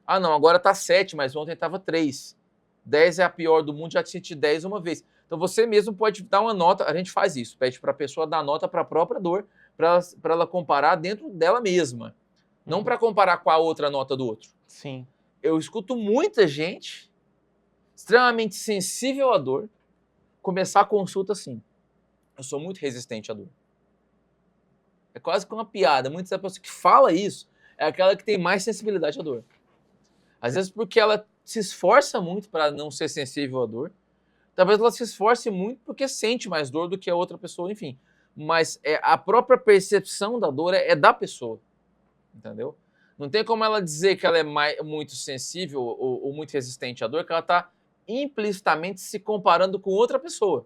Ah, não, agora está 7, mas ontem estava 3. 10 é a pior do mundo, já te senti 10 uma vez. Então, você mesmo pode dar uma nota, a gente faz isso, pede para a pessoa dar nota para a própria dor, para ela comparar dentro dela mesma. Não para comparar com a outra nota do outro. Sim. Eu escuto muita gente extremamente sensível à dor começar a consulta assim. Eu sou muito resistente à dor. É quase que uma piada. Muitas das pessoas que falam isso é aquela que tem mais sensibilidade à dor. Às vezes porque ela se esforça muito para não ser sensível à dor. Talvez ela se esforce muito porque sente mais dor do que a outra pessoa, enfim. Mas a própria percepção da dor é da pessoa. Entendeu? Não tem como ela dizer que ela é muito sensível ou muito resistente à dor, que ela está implicitamente se comparando com outra pessoa.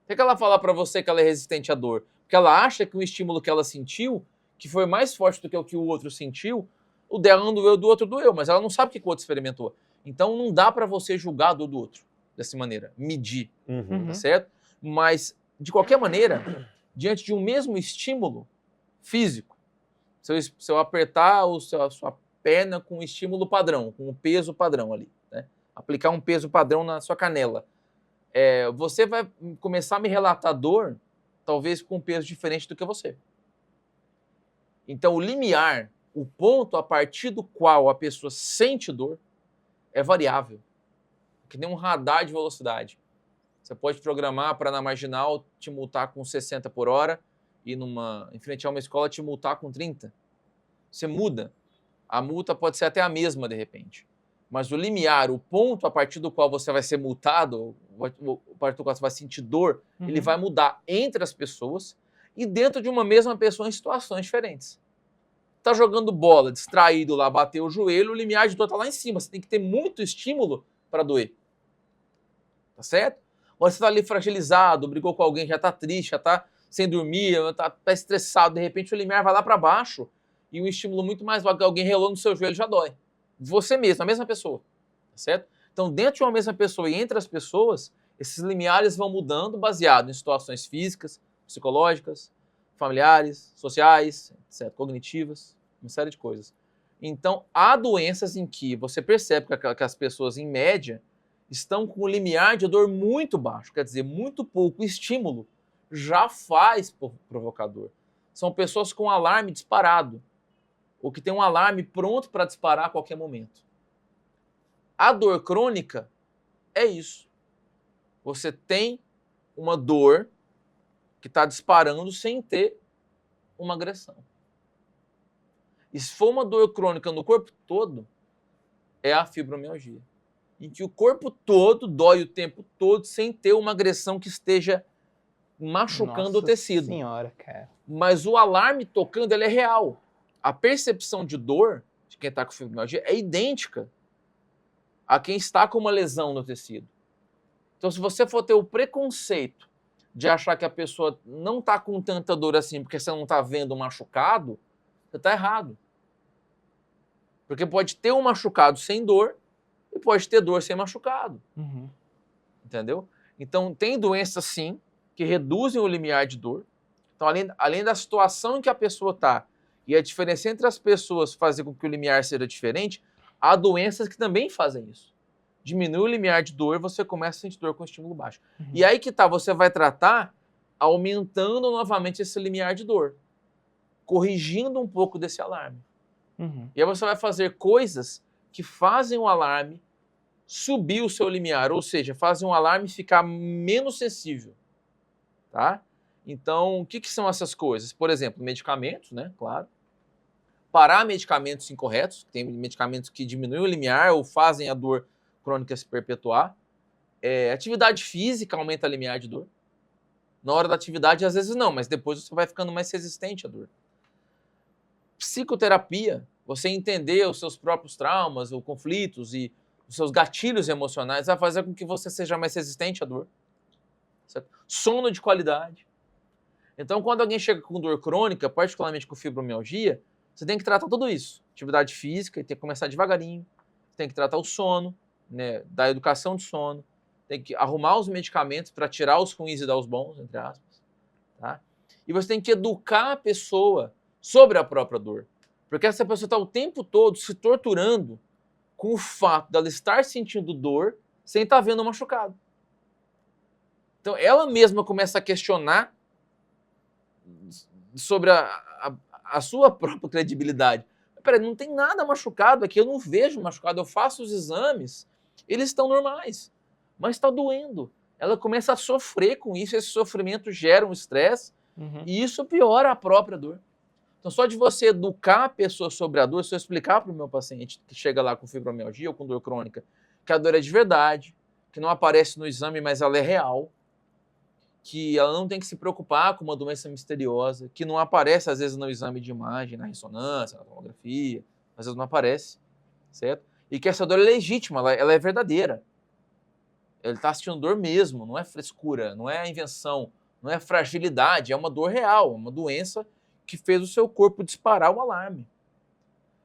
Por que ela fala para você que ela é resistente à dor? Porque ela acha que o estímulo que ela sentiu, que foi mais forte do que o outro sentiu, o dela não doeu, do outro doeu, mas ela não sabe o que o outro experimentou. Então não dá para você julgar a dor do outro dessa maneira, medir, tá certo? Mas, de qualquer maneira, diante de um mesmo estímulo físico, se eu apertar a sua perna com um estímulo padrão, com um peso padrão ali, né? Aplicar um peso padrão na sua canela, você vai começar a me relatar dor, talvez com um peso diferente do que você. Então, o limiar, o ponto a partir do qual a pessoa sente dor, é variável. Que nem um radar de velocidade. Você pode programar para na marginal te multar com 60 por hora e em frente a uma escola te multar com 30. Você muda. A multa pode ser até a mesma de repente. Mas o limiar, o ponto a partir do qual você vai ser multado, a partir do qual você vai sentir dor, ele vai mudar entre as pessoas e dentro de uma mesma pessoa em situações diferentes. Tá jogando bola, distraído lá, bateu o joelho, o limiar de dor tá lá em cima. Você tem que ter muito estímulo para doer. Tá certo? Ou você tá ali fragilizado, brigou com alguém, já tá triste, já tá sem dormir, tá estressado, de repente o limiar vai lá para baixo e um estímulo muito mais vago, alguém relou no seu joelho já dói. você mesmo, a mesma pessoa, tá certo? Então, dentro de uma mesma pessoa e entre as pessoas, esses limiares vão mudando baseado em situações físicas, psicológicas, familiares, sociais, etc., cognitivas, uma série de coisas. Então, há doenças em que você percebe que as pessoas, em média, estão com o limiar de dor muito baixo, quer dizer, muito pouco estímulo já faz provocador. São pessoas com alarme disparado, ou que tem um alarme pronto para disparar a qualquer momento. A dor crônica é isso. Você tem uma dor que está disparando sem ter uma agressão. E se for uma dor crônica no corpo todo, é a fibromialgia, em que o corpo todo dói o tempo todo sem ter uma agressão que esteja machucando o tecido. Nossa senhora, cara. Mas o alarme tocando, ele é real. A percepção de dor de quem está com fibromialgia é idêntica a quem está com uma lesão no tecido. Então, se você for ter o preconceito de achar que a pessoa não está com tanta dor assim porque você não está vendo o machucado, você está errado. Porque pode ter um machucado sem dor e pode ter dor sem machucado. Uhum. Entendeu? Então, tem doenças, sim, que reduzem o limiar de dor. Então, além da situação em que a pessoa está e a diferença entre as pessoas fazer com que o limiar seja diferente, há doenças que também fazem isso. Diminui o limiar de dor, você começa a sentir dor com estímulo baixo. Uhum. E aí que tá, você vai tratar aumentando novamente esse limiar de dor, corrigindo um pouco desse alarme. Uhum. E aí você vai fazer coisas que fazem o alarme subir o seu limiar, ou seja, fazem o alarme ficar menos sensível, tá? Então, o que são essas coisas? Por exemplo, medicamentos, né? Claro. Parar medicamentos incorretos, tem medicamentos que diminuem o limiar ou fazem a dor crônica se perpetuar. Atividade física aumenta o limiar de dor. Na hora da atividade, às vezes não, mas depois você vai ficando mais resistente à dor. Psicoterapia, você entender os seus próprios traumas ou conflitos e os seus gatilhos emocionais vai fazer com que você seja mais resistente à dor. Certo? Sono de qualidade. Então, quando alguém chega com dor crônica, particularmente com fibromialgia, você tem que tratar tudo isso. Atividade física, e tem que começar devagarinho. Tem que tratar o sono, né, da educação de sono. Tem que arrumar os medicamentos para tirar os ruins e dar os bons, entre aspas. Tá? E você tem que educar a pessoa sobre a própria dor. Porque essa pessoa está o tempo todo se torturando com o fato dela estar sentindo dor sem estar vendo o machucado. Então, ela mesma começa a questionar sobre a sua própria credibilidade. Peraí, não tem nada machucado aqui, eu não vejo machucado, eu faço os exames, eles estão normais, mas está doendo. Ela começa a sofrer com isso, esse sofrimento gera um estresse, e isso piora a própria dor. Então, só de você educar a pessoa sobre a dor, se eu explicar para o meu paciente que chega lá com fibromialgia ou com dor crônica, que a dor é de verdade, que não aparece no exame, mas ela é real, que ela não tem que se preocupar com uma doença misteriosa, que não aparece às vezes no exame de imagem, na ressonância, na tomografia, às vezes não aparece, certo? E que essa dor é legítima, ela é verdadeira. Ele está sentindo dor mesmo, não é frescura, não é invenção, não é fragilidade, é uma dor real, uma doença que fez o seu corpo disparar o alarme.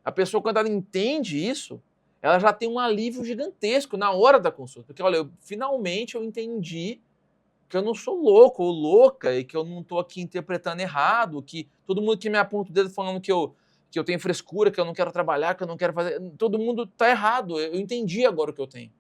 A pessoa, quando ela entende isso, ela já tem um alívio gigantesco na hora da consulta, porque olha, finalmente eu entendi que eu não sou louco ou louca e que eu não estou aqui interpretando errado, que todo mundo que me aponta o dedo falando que eu tenho frescura, que eu não quero trabalhar, que eu não quero fazer... Todo mundo está errado, eu entendi agora o que eu tenho.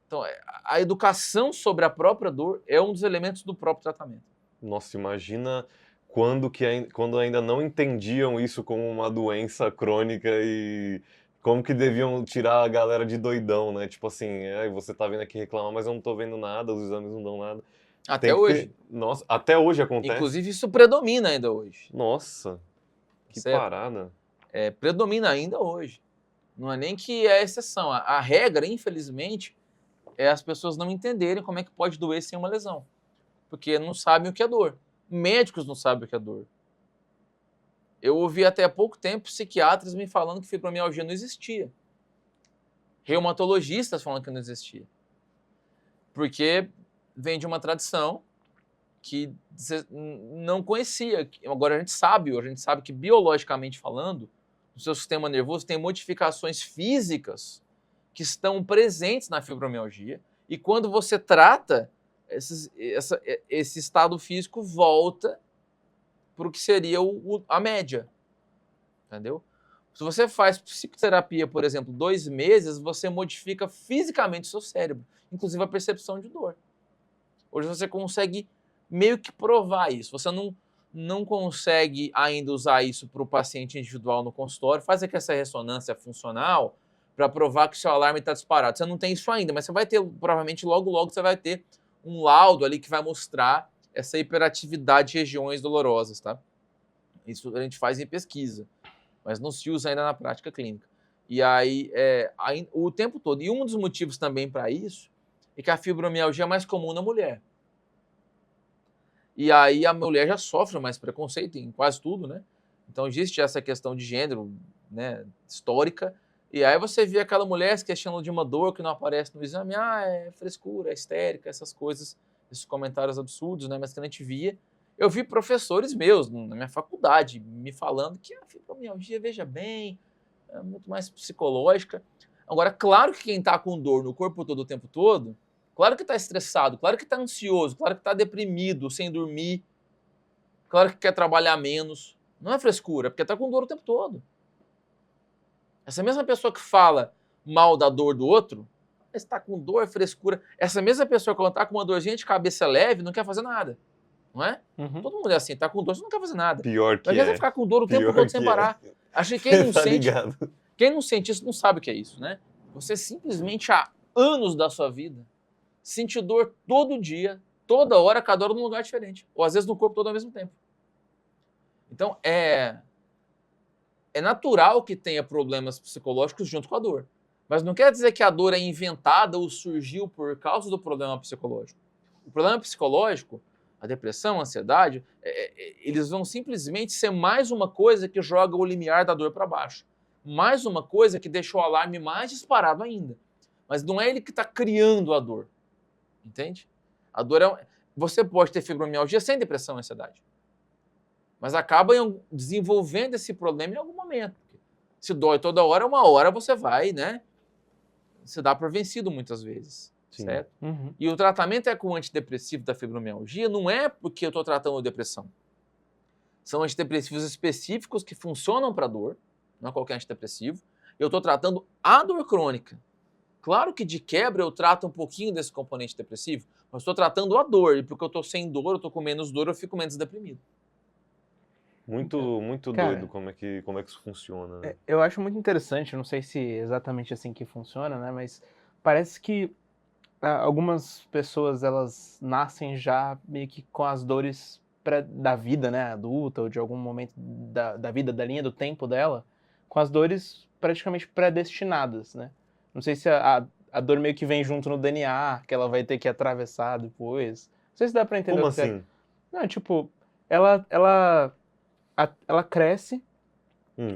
Então, a educação sobre a própria dor é um dos elementos do próprio tratamento. Nossa, imagina quando ainda não entendiam isso como uma doença crônica e como que deviam tirar a galera de doidão, né? Tipo assim, você tá vindo aqui reclamar, mas eu não tô vendo nada, os exames não dão nada. Até hoje. Nossa, até hoje acontece? Inclusive, isso predomina ainda hoje. Nossa, que certo? parada. Predomina ainda hoje. Não é nem que é exceção. A regra, infelizmente, é as pessoas não entenderem como é que pode doer sem uma lesão. Porque não sabem o que é dor. Médicos não sabem o que é dor. Eu ouvi até há pouco tempo psiquiatras me falando que fibromialgia não existia. Reumatologistas falando que não existia. Porque vem de uma tradição que não conhecia. Agora a gente sabe que biologicamente falando, no seu sistema nervoso, tem modificações físicas que estão presentes na fibromialgia, e quando você trata, esse estado físico volta para o que seria a média, entendeu? Se você faz psicoterapia, por exemplo, 2 meses, você modifica fisicamente o seu cérebro, inclusive a percepção de dor. Hoje você consegue meio que provar isso. Você não consegue ainda usar isso para o paciente individual no consultório, faz aqui essa ressonância funcional para provar que seu alarme está disparado. Você não tem isso ainda, mas você vai ter, provavelmente logo você vai ter um laudo ali que vai mostrar essa hiperatividade de regiões dolorosas, tá? Isso a gente faz em pesquisa, mas não se usa ainda na prática clínica. E aí, o tempo todo. E um dos motivos também para isso é que a fibromialgia é mais comum na mulher. E aí a mulher já sofre mais preconceito em quase tudo, né? Então existe essa questão de gênero, né, histórica. E aí você vê aquela mulher se questionando de uma dor que não aparece no exame, é frescura, é histérica, essas coisas, esses comentários absurdos, né? Mas que a gente via. Eu vi professores meus na minha faculdade me falando que a fibromialgia, veja bem, é muito mais psicológica. Agora, claro que quem está com dor no corpo todo o tempo todo, claro que está estressado, claro que está ansioso, claro que está deprimido, sem dormir, claro que quer trabalhar menos. Não é frescura, porque está com dor o tempo todo. Essa mesma pessoa que fala mal da dor do outro, está com dor, frescura. Essa mesma pessoa, quando está com uma dorzinha de cabeça leve, não quer fazer nada. Não é? Uhum. Todo mundo é assim, tá com dor, você não quer fazer nada. Pior que Mas você ficar com dor o tempo todo sem parar. Acho que quem não Tá sente, ligado? quem não sente isso não sabe o que é isso, né? Você simplesmente há anos da sua vida sente dor todo dia, toda hora, cada hora num lugar diferente. Ou às vezes no corpo todo ao mesmo tempo. Então é natural que tenha problemas psicológicos junto com a dor. Mas não quer dizer que a dor é inventada ou surgiu por causa do problema psicológico. O problema psicológico, a depressão, a ansiedade, eles vão simplesmente ser mais uma coisa que joga o limiar da dor para baixo. Mais uma coisa que deixa o alarme mais disparado ainda. Mas não é ele que está criando a dor. Entende? A dor você pode ter fibromialgia sem depressão e ansiedade. Mas acaba desenvolvendo esse problema em algum momento. Se dói toda hora, uma hora você vai, né? Se dá por vencido muitas vezes. Sim. Certo? Uhum. E o tratamento com antidepressivo da fibromialgia não é porque eu estou tratando depressão. São antidepressivos específicos que funcionam para dor, não é qualquer antidepressivo. Eu estou tratando a dor crônica. Claro que de quebra eu trato um pouquinho desse componente depressivo, mas estou tratando a dor. E porque eu estou sem dor, eu estou com menos dor, eu fico menos deprimido. Muito Cara, doido como é que isso funciona, né? Eu acho muito interessante, não sei se é exatamente assim que funciona, né? Mas parece que algumas pessoas, elas nascem já meio que com as dores da vida, né? Adulta, ou de algum momento da vida, da linha do tempo dela, com as dores praticamente predestinadas, né? Não sei se a dor meio que vem junto no DNA, que ela vai ter que atravessar depois. Não sei se dá pra entender Como o que é. assim? Não, tipo, ela cresce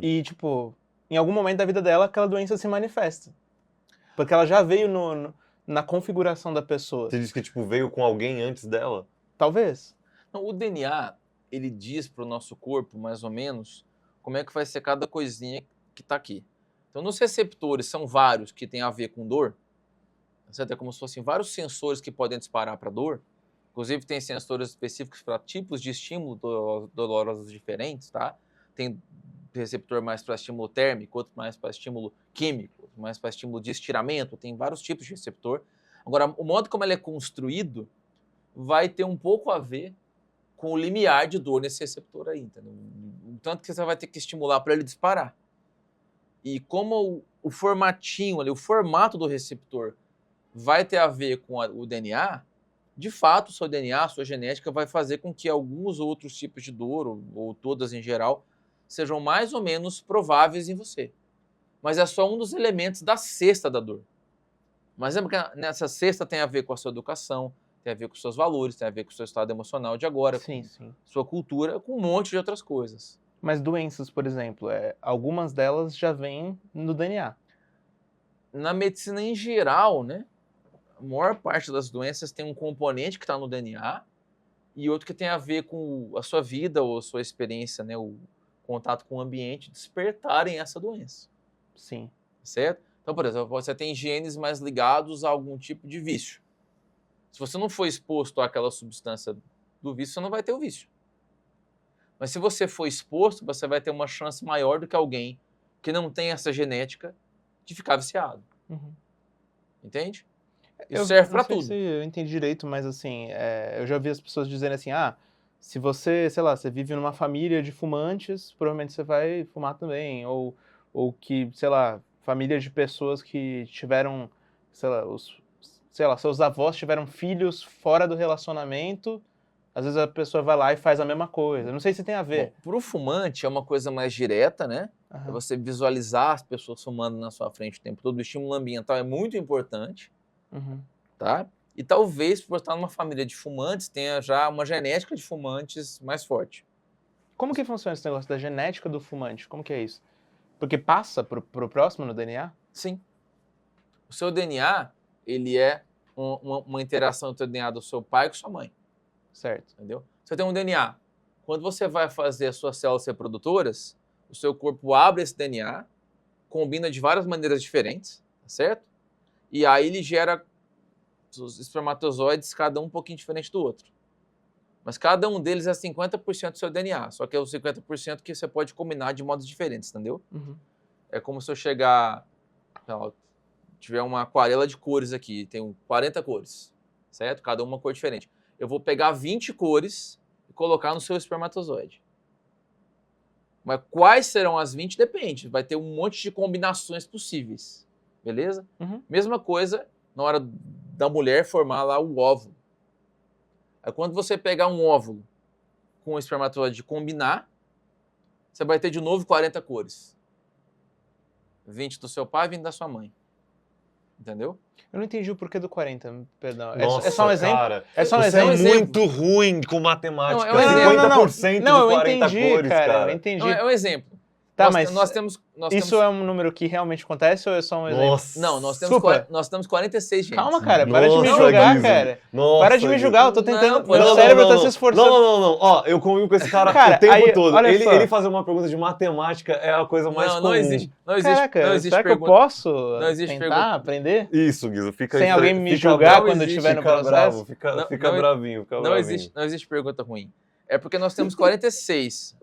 e, tipo, em algum momento da vida dela, aquela doença se manifesta. Porque ela já veio na configuração da pessoa. Você disse que tipo veio com alguém antes dela? Talvez. Então, o DNA, ele diz para o nosso corpo, mais ou menos, como é que vai ser cada coisinha que está aqui. Então, nos receptores, são vários que têm a ver com dor. Certo? É como se fossem vários sensores que podem disparar para dor. Inclusive, tem sensores específicos para tipos de estímulo dolorosos diferentes, tá? Tem receptor mais para estímulo térmico, outro mais para estímulo químico, outro mais para estímulo de estiramento, tem vários tipos de receptor. Agora, o modo como ele é construído vai ter um pouco a ver com o limiar de dor nesse receptor aí, entendeu? Tanto que você vai ter que estimular para ele disparar. E como o formatinho ali, o formato do receptor vai ter a ver com o DNA, de fato, o seu DNA, a sua genética vai fazer com que alguns outros tipos de dor, ou todas em geral, sejam mais ou menos prováveis em você. Mas é só um dos elementos da cesta da dor. Mas lembra que nessa cesta tem a ver com a sua educação, tem a ver com os seus valores, tem a ver com o seu estado emocional de agora, Sim, com sim. sua cultura, com um monte de outras coisas. Mas doenças, por exemplo, algumas delas já vêm no DNA. Na medicina em geral, né, a maior parte das doenças tem um componente que está no DNA e outro que tem a ver com a sua vida ou a sua experiência, né, com contato com o ambiente, despertarem essa doença, Sim. certo? Então, por exemplo, você tem genes mais ligados a algum tipo de vício. Se você não for exposto àquela substância do vício, você não vai ter o vício. Mas se você for exposto, você vai ter uma chance maior do que alguém que não tem essa genética de ficar viciado. Uhum. Entende? Eu Isso serve não para sei tudo. se eu entendi direito, mas assim, eu já vi as pessoas dizendo assim, se você, sei lá, você vive numa família de fumantes, provavelmente você vai fumar também, ou que, sei lá, família de pessoas que tiveram, sei lá, seus avós tiveram filhos fora do relacionamento, às vezes a pessoa vai lá e faz a mesma coisa. Não sei se tem a ver. Bom, para o fumante é uma coisa mais direta, né? É Aham. você visualizar as pessoas fumando na sua frente o tempo todo. O estímulo ambiental é muito importante, Uhum. tá? E talvez, por estar numa família de fumantes, tenha já uma genética de fumantes mais forte. Como que funciona esse negócio da genética do fumante? Como que é isso? Porque passa pro próximo no DNA? Sim. O seu DNA, ele é uma interação entre o DNA do seu pai com sua mãe, Certo. entendeu? Você tem um DNA. Quando você vai fazer as suas células reprodutoras, o seu corpo abre esse DNA, combina de várias maneiras diferentes, tá certo? E aí ele gera os espermatozoides, cada um pouquinho diferente do outro. Mas cada um deles é 50% do seu DNA, só que é os 50% que você pode combinar de modos diferentes, entendeu? Uhum. É como se eu chegar, sei lá, tiver uma aquarela de cores aqui, tem 40 cores, certo? Cada uma cor diferente. Eu vou pegar 20 cores e colocar no seu espermatozoide. Mas quais serão as 20 depende, vai ter um monte de combinações possíveis, beleza? Uhum. Mesma coisa na hora da mulher formar lá o óvulo. Aí quando você pegar um óvulo com o espermatozoide e combinar, você vai ter de novo 40 cores. 20 do seu pai e 20 da sua mãe. Entendeu? Eu não entendi o porquê do 40, perdão. Nossa, é só um exemplo? cara, É só um você é exemplo? muito ruim com matemática. Não, é um exemplo. 50% Não, de eu 40 entendi, cores, cara. Eu entendi. Não, é um exemplo. Tá, mas nós temos isso é um número que realmente acontece ou é só um exemplo? Nossa. Não, nós temos, Desculpa. nós temos 46 genes. Calma, cara, para de me Nossa, julgar, Guizo. cara. Nossa, Para de me Guizo. julgar, eu tô tentando. Não, pô, meu não, cérebro tá se esforçando. Não. Ó, eu convivo com esse cara Cara, o tempo aí, todo. olha só. Ele fazer uma pergunta de matemática é a coisa mais comum. Não existe. Caraca, não existe será que pergunta. eu posso Não existe tentar pergunta. aprender? Isso, Guizo, fica Sem alguém me fica julgar bravo, quando eu existe, estiver no fica processo? bravo, Não, fica não, bravinho, fica bravinho. Não existe pergunta ruim. É porque nós temos 46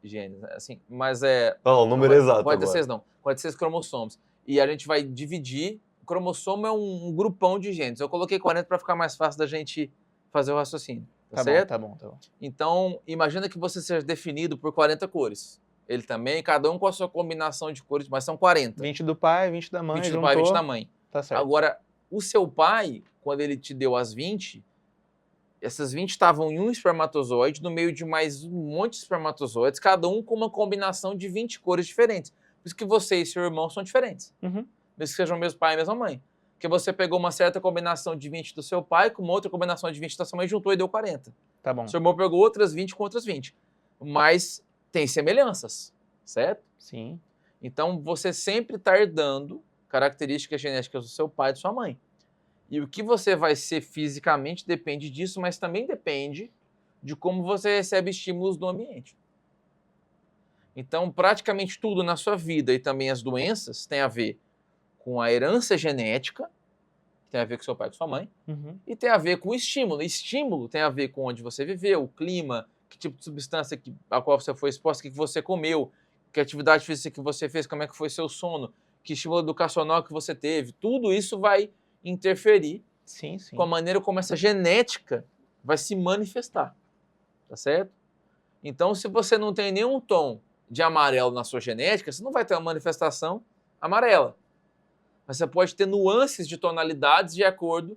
genes, assim, mas Não, o número exato 46 agora. não, 46 cromossomos. E a gente vai dividir, o cromossomo é um grupão de genes. Eu coloquei 40 para ficar mais fácil da gente fazer o raciocínio, tá certo? Tá bom. Então, imagina que você seja definido por 40 cores. Ele também, cada um com a sua combinação de cores, mas são 40. 20 do pai, 20 da mãe, 20 do juntou. pai, 20 da mãe. Tá certo. Agora, o seu pai, quando ele te deu as 20, essas 20 estavam em um espermatozoide, no meio de mais um monte de espermatozoides, cada um com uma combinação de 20 cores diferentes. Por isso que você e seu irmão são diferentes. Uhum. Mesmo que sejam o mesmo pai e a mesma mãe. Porque você pegou uma certa combinação de 20 do seu pai com uma outra combinação de 20 da sua mãe, juntou e deu 40. Tá bom. Seu irmão pegou outras 20 com outras 20. Mas tem semelhanças, certo? Sim. Então, você sempre está herdando características genéticas do seu pai e da sua mãe. E o que você vai ser fisicamente depende disso, mas também depende de como você recebe estímulos do ambiente. Então, praticamente tudo na sua vida e também as doenças tem a ver com a herança genética, que tem a ver com seu pai e com sua mãe, Uhum. e tem a ver com o estímulo. Estímulo tem a ver com onde você viveu, o clima, que tipo de substância a qual você foi exposto, o que você comeu, que atividade física que você fez, como é que foi seu sono, que estímulo educacional que você teve. Tudo isso vai interferir Sim. com a maneira como essa genética vai se manifestar, tá certo? Então, se você não tem nenhum tom de amarelo na sua genética, você não vai ter uma manifestação amarela. Mas você pode ter nuances de tonalidades de acordo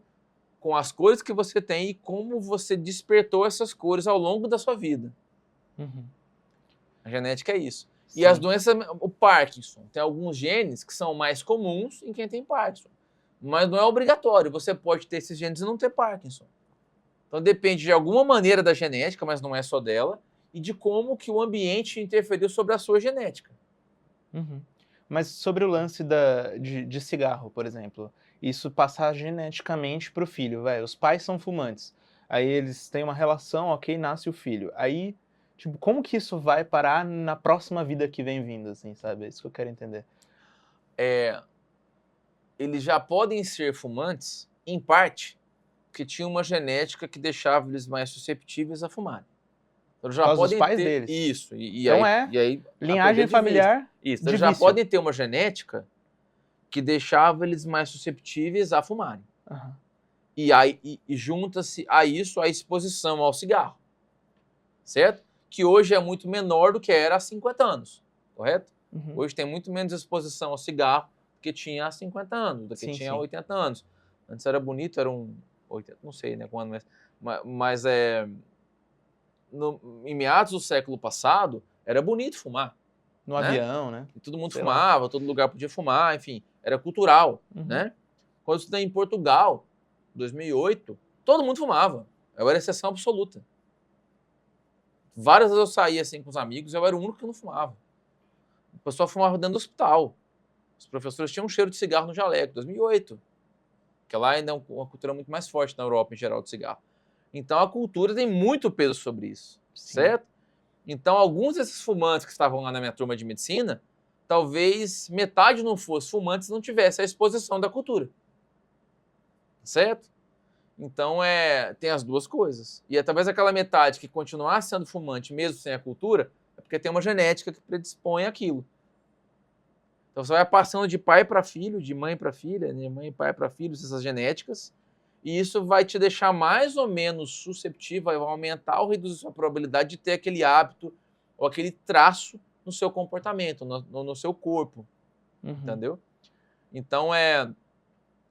com as cores que você tem e como você despertou essas cores ao longo da sua vida. Uhum. A genética é isso. Sim. E as doenças, o Parkinson, tem alguns genes que são mais comuns em quem tem Parkinson. Mas não é obrigatório, você pode ter esses genes e não ter Parkinson. Então depende de alguma maneira da genética, mas não é só dela, e de como que o ambiente interferiu sobre a sua genética. Uhum. Mas sobre o lance de cigarro, por exemplo, isso passar geneticamente pro filho, velho. Os pais são fumantes. Aí eles têm uma relação, ok, nasce o filho. Aí Tipo, como que isso vai parar na próxima vida que vem vindo, assim, sabe? É isso que eu quero entender. Eles já podem ser fumantes, em parte, porque tinha uma genética que deixava eles mais susceptíveis a fumar. Então, já Por causa dos podem pais ter deles. isso. E Então aí linhagem a perder de vista. familiar Isso. de Eles já vício. podem ter uma genética que deixava eles mais susceptíveis a fumarem. Aham. E aí junta-se a isso a exposição ao cigarro, certo? Que hoje é muito menor do que era há 50 anos, correto? Uhum. Hoje tem muito menos exposição ao cigarro do que tinha há 50 anos, do que Sim, tinha há sim. 80 anos. Antes era bonito, era um 80, não sei, né, quando, mas em meados do século passado, era bonito fumar, No né? avião, né? E todo mundo Sei lá. fumava, todo lugar podia fumar, enfim, era cultural, Uhum. né? Quando eu estudei em Portugal, 2008, todo mundo fumava. Eu era exceção absoluta. Várias vezes eu saía assim com os amigos, eu era o único que não fumava. O pessoal fumava dentro do hospital. Os professores tinham um cheiro de cigarro no jaleco, 2008. Que lá ainda é uma cultura muito mais forte na Europa, em geral, de cigarro. Então a cultura tem muito peso sobre isso, Sim. certo? Então alguns desses fumantes que estavam lá na minha turma de medicina, talvez metade não fosse fumantes e não tivesse a exposição da cultura. Certo? Então tem as duas coisas. E talvez aquela metade que continuar sendo fumante mesmo sem a cultura, é porque tem uma genética que predispõe aquilo. Então você vai passando de pai para filho, de mãe para filha, de mãe e pai para filhos, essas genéticas, e isso vai te deixar mais ou menos susceptível, vai aumentar ou reduzir sua probabilidade de ter aquele hábito ou aquele traço no seu comportamento, no seu corpo, Uhum. entendeu? Então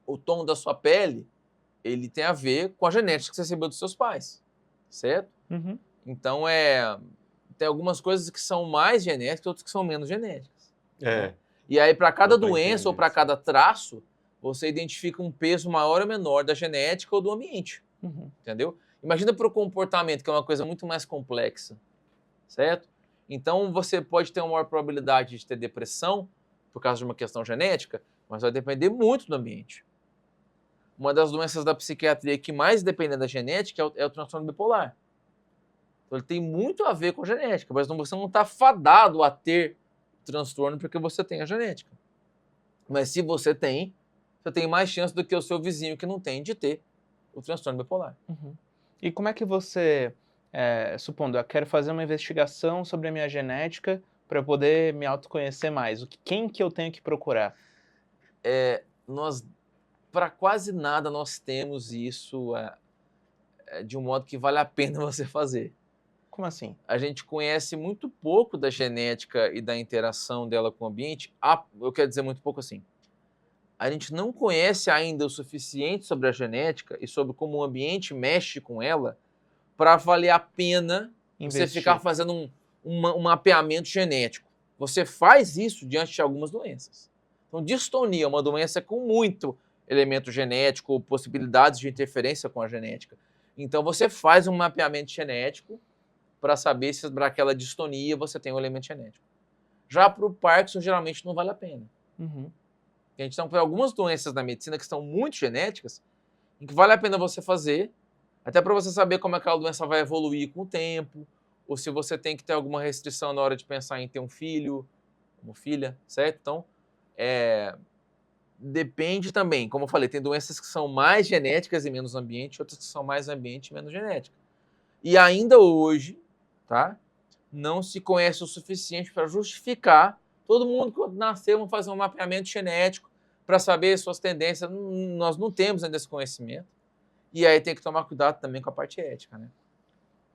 o tom da sua pele, ele tem a ver com a genética que você recebeu dos seus pais, certo? Uhum. Então tem algumas coisas que são mais genéticas, outras que são menos genéticas. É. E aí, para cada Dá pra doença entender ou para isso. cada traço, você identifica um peso maior ou menor da genética ou do ambiente, Uhum. entendeu? Imagina para o comportamento, que é uma coisa muito mais complexa, certo? Então, você pode ter uma maior probabilidade de ter depressão por causa de uma questão genética, mas vai depender muito do ambiente. Uma das doenças da psiquiatria que mais depende da genética é o transtorno bipolar. Então, ele tem muito a ver com a genética, mas você não está fadado a ter transtorno porque você tem a genética. Mas se você tem mais chance do que o seu vizinho que não tem de ter o transtorno bipolar. Uhum. E como é que você, supondo, eu quero fazer uma investigação sobre a minha genética para poder me autoconhecer mais, quem que eu tenho que procurar? Para quase nada nós temos isso de um modo que vale a pena você fazer. Como assim? A gente conhece muito pouco da genética e da interação dela com o ambiente. Eu quero dizer muito pouco assim. A gente não conhece ainda o suficiente sobre a genética e sobre como o ambiente mexe com ela para valer a pena você Investir. ficar fazendo um mapeamento genético. Você faz isso diante de algumas doenças. Então, distonia é uma doença com muito elemento genético ou possibilidades de interferência com a genética. Então, você faz um mapeamento genético para saber se para aquela distonia você tem um elemento genético. Já para o Parkinson, geralmente não vale a pena. Uhum. A gente tem algumas doenças na medicina que são muito genéticas, em que vale a pena você fazer, até para você saber como aquela doença vai evoluir com o tempo, ou se você tem que ter alguma restrição na hora de pensar em ter um filho, uma filha, certo? Então, depende também. Como eu falei, tem doenças que são mais genéticas e menos ambiente, outras que são mais ambiente e menos genética. E ainda hoje, tá? Não se conhece o suficiente para justificar todo mundo que nasceu vamos fazer um mapeamento genético para saber suas tendências. Nós não temos ainda esse conhecimento. E aí tem que tomar cuidado também com a parte ética, né?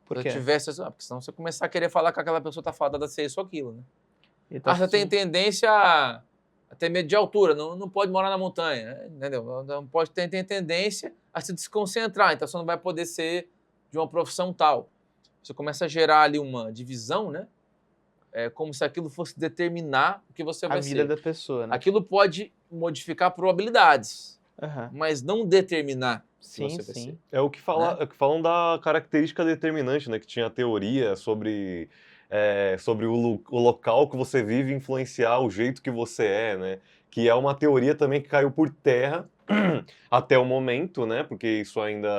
Por Se quê? eu tivesse, porque senão você começar a querer falar que aquela pessoa está fadada a ser isso ou aquilo, né? Ele tá Você tem assistindo- tendência a ter medo de altura, não pode morar na montanha, entendeu? Não pode ter tendência a se desconcentrar, então você não vai poder ser de uma profissão tal. Você começa a gerar ali uma divisão, né? É como se aquilo fosse determinar o que você vai a vida ser. da pessoa, né? Aquilo pode modificar probabilidades, Aham. mas não determinar o que Sim, você vai ser. sim. É o que falam da característica determinante, né? Que tinha a teoria sobre o local que você vive influenciar o jeito que você é, né? Que é uma teoria também que caiu por terra até o momento, né? Porque isso ainda,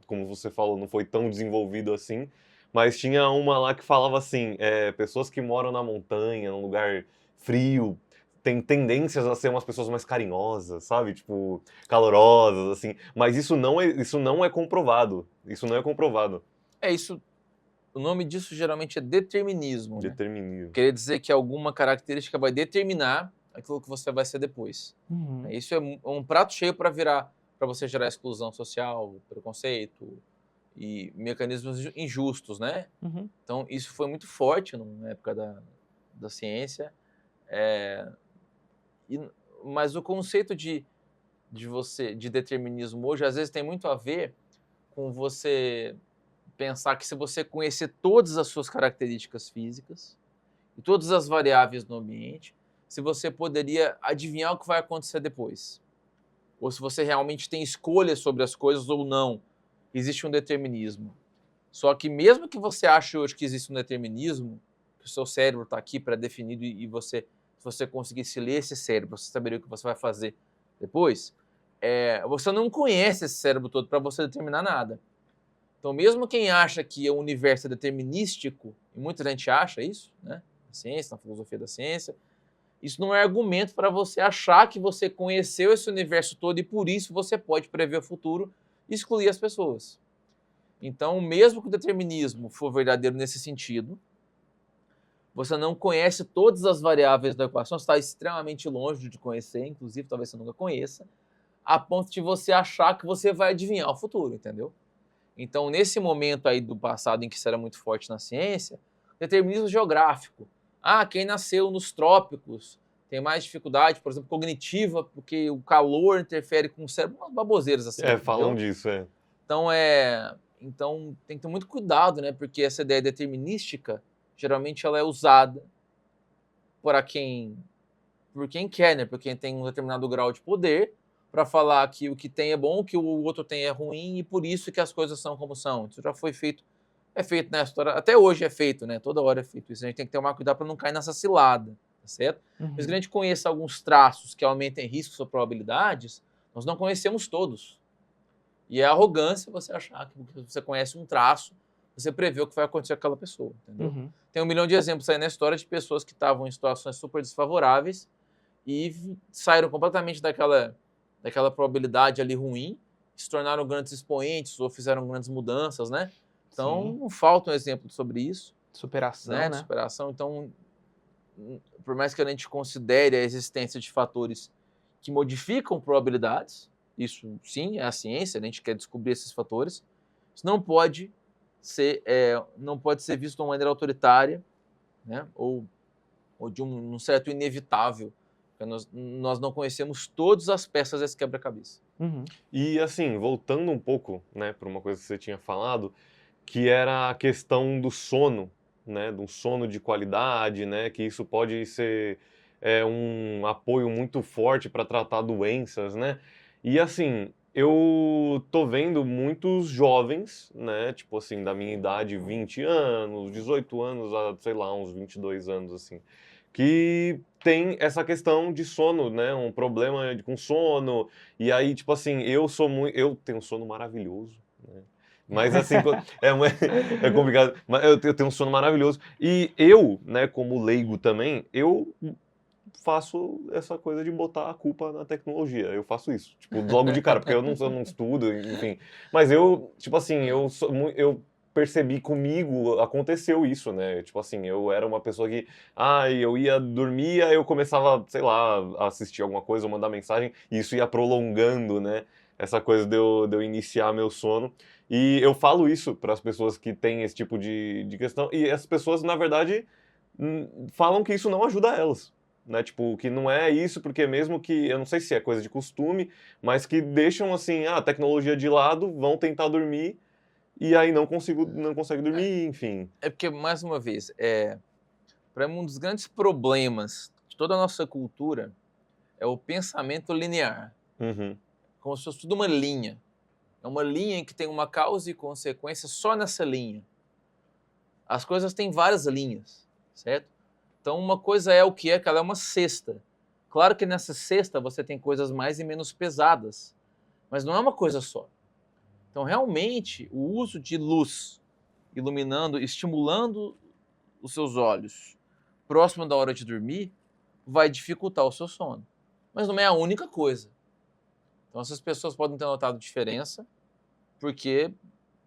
como você falou, não foi tão desenvolvido assim. mas tinha uma lá que falava assim, pessoas que moram na montanha, num lugar frio, têm tendências a ser umas pessoas mais carinhosas, sabe? Tipo, calorosas, assim. Mas isso não é comprovado. Isso não é comprovado. É isso, o nome disso geralmente é determinismo, né? Determinismo. Quer dizer que alguma característica vai determinar aquilo que você vai ser depois. Uhum. Isso é um prato cheio para você gerar exclusão social, preconceito e mecanismos injustos, né? Uhum. Então isso foi muito forte na época da ciência. Mas o conceito de determinismo hoje às vezes tem muito a ver com você pensar que se você conhecer todas as suas características físicas e todas as variáveis no ambiente, se você poderia adivinhar o que vai acontecer depois. Ou se você realmente tem escolha sobre as coisas ou não. Existe um determinismo. Só que mesmo que você ache hoje que existe um determinismo, que o seu cérebro está aqui pré-definido e se você conseguisse ler esse cérebro, você saberia o que você vai fazer depois, você não conhece esse cérebro todo para você determinar nada. Então, mesmo quem acha que o universo é determinístico, e muita gente acha isso, né? Na ciência, na filosofia da ciência, isso não é argumento para você achar que você conheceu esse universo todo e por isso você pode prever o futuro e excluir as pessoas. Então, mesmo que o determinismo for verdadeiro nesse sentido, você não conhece todas as variáveis da equação, você está extremamente longe de conhecer, inclusive talvez você nunca conheça, a ponto de você achar que você vai adivinhar o futuro, entendeu? Então, nesse momento aí do passado em que isso era muito forte na ciência, determinismo geográfico. Quem nasceu nos trópicos tem mais dificuldade, por exemplo, cognitiva, porque o calor interfere com o cérebro, umas baboseiras assim. Falam entendeu? disso, Então tem que ter muito cuidado, né? Porque essa ideia determinística, geralmente ela é usada por quem quer, né? Por quem tem um determinado grau de poder, para falar que o que tem é bom, o que o outro tem é ruim, e por isso que as coisas são como são. Isso já foi feito, é feito na história, até hoje é feito, né? Toda hora é feito isso. A gente tem que tomar cuidado para não cair nessa cilada, tá certo? Uhum. Mas que a gente conheça alguns traços que aumentem riscos ou probabilidades, nós não conhecemos todos. E é arrogância você achar que porque você conhece um traço, você prevê o que vai acontecer com aquela pessoa, entendeu? Uhum. Tem 1 milhão de exemplos aí na história de pessoas que estavam em situações super desfavoráveis e saíram completamente daquela probabilidade ali ruim, se tornaram grandes expoentes ou fizeram grandes mudanças, né? Então, Sim. não falta um exemplo sobre isso, Superação, né? né? De superação. Então, por mais que a gente considere a existência de fatores que modificam probabilidades, isso sim é a ciência, a gente quer descobrir esses fatores, isso não pode ser visto de uma maneira autoritária, né? ou de um certo inevitável, porque nós não conhecemos todas as peças desse quebra-cabeça. Uhum. E assim, voltando um pouco, né, para uma coisa que você tinha falado, que era a questão do sono, né, de um sono de qualidade, né, que isso pode ser um apoio muito forte para tratar doenças, né? E assim, eu tô vendo muitos jovens, né, tipo assim, da minha idade, 20 anos, 18 anos a, sei lá, uns 22 anos, assim, que tem essa questão de sono, né, um problema com sono, e aí, tipo assim, eu tenho um sono maravilhoso, né? Mas assim, é complicado. Mas eu tenho um sono maravilhoso. E eu, né, como leigo também, eu faço essa coisa de botar a culpa na tecnologia. Eu faço isso, tipo, logo de cara, porque eu não estudo, enfim. Mas eu, tipo assim, eu percebi comigo, aconteceu isso, né? Tipo assim, eu era uma pessoa que, eu ia dormir, aí eu começava, sei lá, a assistir alguma coisa, ou mandar mensagem, e isso ia prolongando, né? Essa coisa de eu iniciar meu sono. E eu falo isso para as pessoas que têm esse tipo de questão, e as pessoas, na verdade, falam que isso não ajuda elas. Né, tipo, que não é isso, porque mesmo que, eu não sei se é coisa de costume, mas que deixam assim, a tecnologia de lado, vão tentar dormir, e aí não consegue dormir, enfim. É porque, mais uma vez, para mim um dos grandes problemas de toda a nossa cultura é o pensamento linear, Uhum. como se fosse tudo uma linha. É uma linha que tem uma causa e consequência só nessa linha. As coisas têm várias linhas, certo? Então, uma coisa é o que é, que ela é uma cesta. Claro que nessa cesta você tem coisas mais e menos pesadas, mas não é uma coisa só. Então, realmente, o uso de luz iluminando, estimulando os seus olhos próximo da hora de dormir, vai dificultar o seu sono. Mas não é a única coisa. Então essas pessoas podem ter notado diferença porque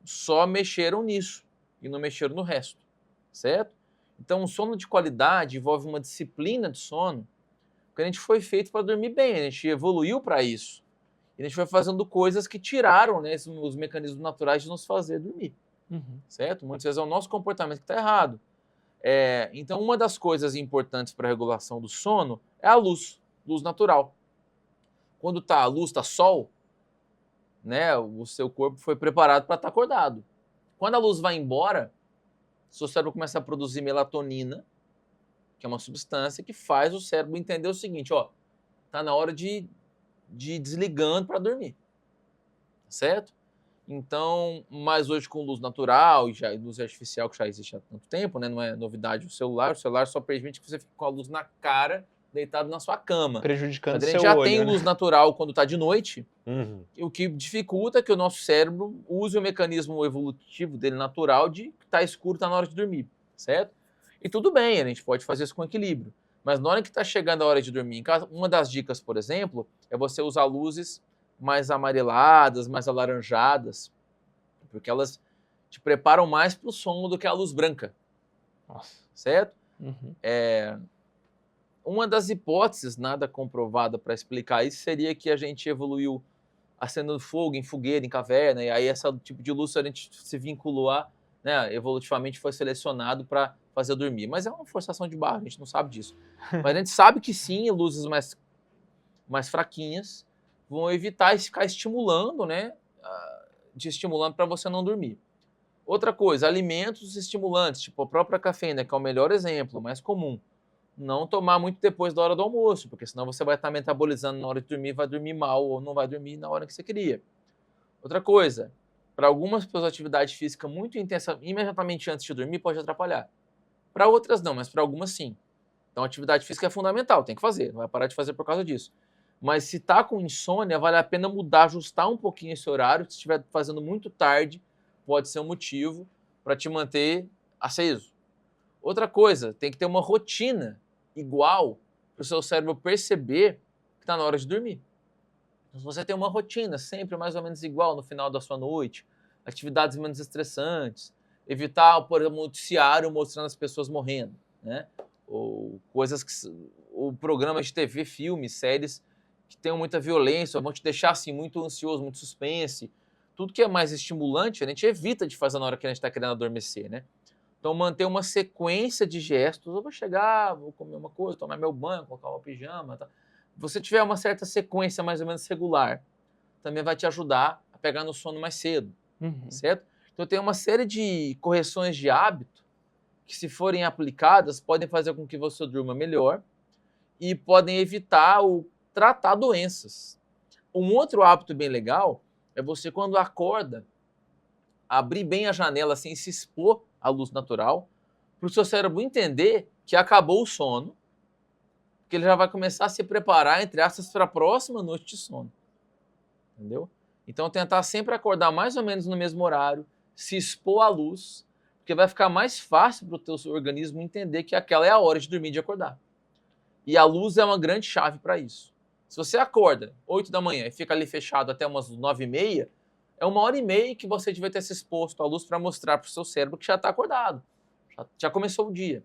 só mexeram nisso e não mexeram no resto, certo? Então o sono de qualidade envolve uma disciplina de sono, porque a gente foi feito para dormir bem, a gente evoluiu para isso. E a gente vai fazendo coisas que tiraram, né, os mecanismos naturais de nos fazer dormir, certo? Muitas vezes é o nosso comportamento que está errado. Então, uma das coisas importantes para a regulação do sono é a luz natural. Quando a luz está sol, né, o seu corpo foi preparado para estar acordado. Quando a luz vai embora, seu cérebro começa a produzir melatonina, que é uma substância que faz o cérebro entender o seguinte, ó, tá na hora de ir desligando para dormir, certo? Então, mas hoje com luz natural e luz artificial que já existe há tanto tempo, né, não é novidade o celular só permite que você fique com a luz na cara, deitado na sua cama. Prejudicando Mas a seu gente já olho, tem né? luz natural quando está de noite, Uhum. o que dificulta que o nosso cérebro use o mecanismo evolutivo dele natural de estar escuro, tá na hora de dormir, certo? E tudo bem, a gente pode fazer isso com equilíbrio. Mas na hora que está chegando a hora de dormir em casa, uma das dicas, por exemplo, é você usar luzes mais amareladas, mais alaranjadas, porque elas te preparam mais para o sono do que a luz branca, Nossa. certo? Uhum. Uma das hipóteses nada comprovada para explicar isso seria que a gente evoluiu acendendo fogo em fogueira, em caverna, e aí esse tipo de luz a gente se vinculou a, né, evolutivamente foi selecionado para fazer dormir. Mas é uma forçação de barra, a gente não sabe disso. Mas a gente sabe que sim, luzes mais fraquinhas vão evitar ficar estimulando, né, te estimulando para você não dormir. Outra coisa, alimentos estimulantes, tipo a própria cafeína, que é o melhor exemplo, mais comum. Não tomar muito depois da hora do almoço, porque senão você vai estar metabolizando na hora de dormir, vai dormir mal ou não vai dormir na hora que você queria. Outra coisa, para algumas pessoas a atividade física muito intensa imediatamente antes de dormir pode atrapalhar. Para outras não, mas para algumas sim. Então a atividade física é fundamental, tem que fazer, não vai parar de fazer por causa disso. Mas se está com insônia, vale a pena mudar, ajustar um pouquinho esse horário. Se estiver fazendo muito tarde, pode ser um motivo para te manter aceso. Outra coisa, tem que ter uma rotina igual para o seu cérebro perceber que está na hora de dormir. Então, se você tem uma rotina sempre mais ou menos igual no final da sua noite, atividades menos estressantes, evitar, por exemplo, um noticiário mostrando as pessoas morrendo, né? Ou ou programas de TV, filmes, séries que tenham muita violência, vão te deixar assim muito ansioso, muito suspense. Tudo que é mais estimulante, a gente evita de fazer na hora que a gente está querendo adormecer, né? Então, manter uma sequência de gestos. Eu vou chegar, vou comer uma coisa, tomar meu banho, colocar uma pijama. Tá? Você tiver uma certa sequência mais ou menos regular, também vai te ajudar a pegar no sono mais cedo, certo? Então, tem uma série de correções de hábito que, se forem aplicadas, podem fazer com que você durma melhor e podem evitar ou tratar doenças. Um outro hábito bem legal é você, quando acorda, abrir bem a janela assim, e se expor à luz natural, para o seu cérebro entender que acabou o sono, que ele já vai começar a se preparar, entre aspas, para a próxima noite de sono. Entendeu? Então, tentar sempre acordar mais ou menos no mesmo horário, se expor à luz, porque vai ficar mais fácil para o teu organismo entender que aquela é a hora de dormir e de acordar. E a luz é uma grande chave para isso. Se você acorda 8 da manhã e fica ali fechado até umas 9h30, é 1h30 que você devia ter se exposto à luz para mostrar para o seu cérebro que já está acordado. Já começou o dia.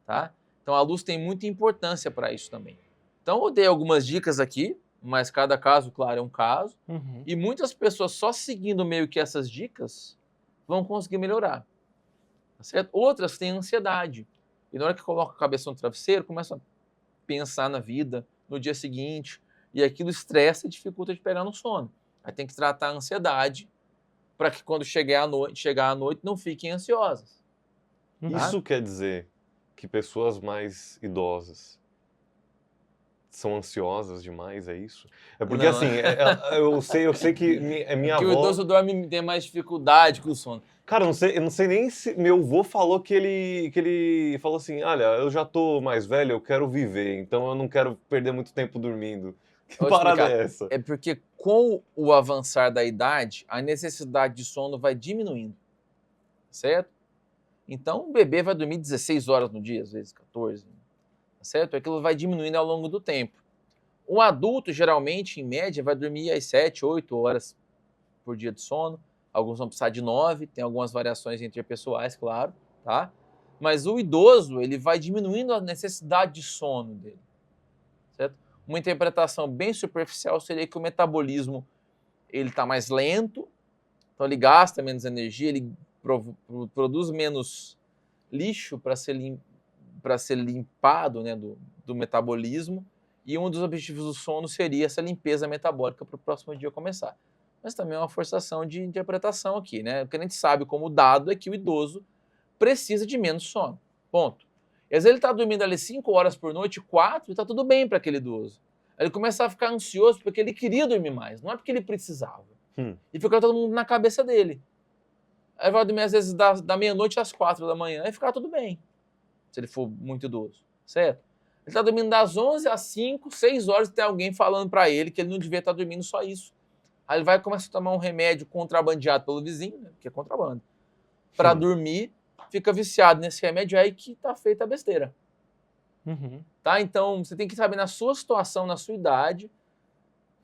Tá? Então a luz tem muita importância para isso também. Então eu dei algumas dicas aqui, mas cada caso, claro, é um caso. E muitas pessoas só seguindo meio que essas dicas vão conseguir melhorar. Tá certo? Outras têm ansiedade. E na hora que coloca a cabeça no travesseiro, começa a pensar na vida, no dia seguinte, e aquilo estressa e dificulta de pegar no sono. Aí tem que tratar a ansiedade para que quando chegar à noite não fiquem ansiosas. Isso quer dizer que pessoas mais idosas são ansiosas demais, é isso? É porque Não. assim, eu sei que minha Que o avó... idoso dorme tem mais dificuldade com o sono. Cara, eu não sei nem se meu avô falou que ele falou assim, olha, eu já tô mais velho, eu quero viver, então eu não quero perder muito tempo dormindo. Que Vou parada explicar. é essa? É porque com o avançar da idade, a necessidade de sono vai diminuindo, certo? Então, o bebê vai dormir 16 horas no dia, às vezes 14, tá certo? Aquilo vai diminuindo ao longo do tempo. Um adulto, geralmente, em média, vai dormir às 7, 8 horas por dia de sono. Alguns vão precisar de 9, tem algumas variações interpessoais, claro, tá? Mas o idoso, ele vai diminuindo a necessidade de sono dele, certo? Uma interpretação bem superficial seria que o metabolismo ele está mais lento, então ele gasta menos energia, ele produz menos lixo para ser limpado, né, do metabolismo, e um dos objetivos do sono seria essa limpeza metabólica para o próximo dia começar. Mas também é uma forçação de interpretação aqui, né? O que a gente sabe como dado é que o idoso precisa de menos sono, ponto. E às vezes ele está dormindo ali 5 horas por noite, 4, e está tudo bem para aquele idoso. Aí ele começa a ficar ansioso porque ele queria dormir mais, não é porque ele precisava. E fica todo mundo na cabeça dele. Aí vai dormir às vezes da meia-noite às 4 da manhã e ficar tudo bem, se ele for muito idoso, certo? Ele está dormindo das 11 às 5, 6 horas e tem alguém falando para ele que ele não devia estar dormindo só isso. Aí ele vai começar a tomar um remédio contrabandeado pelo vizinho, né, que é contrabando, para dormir, fica viciado nesse remédio, aí que tá feita a besteira. Tá? Então, você tem que saber na sua situação, na sua idade,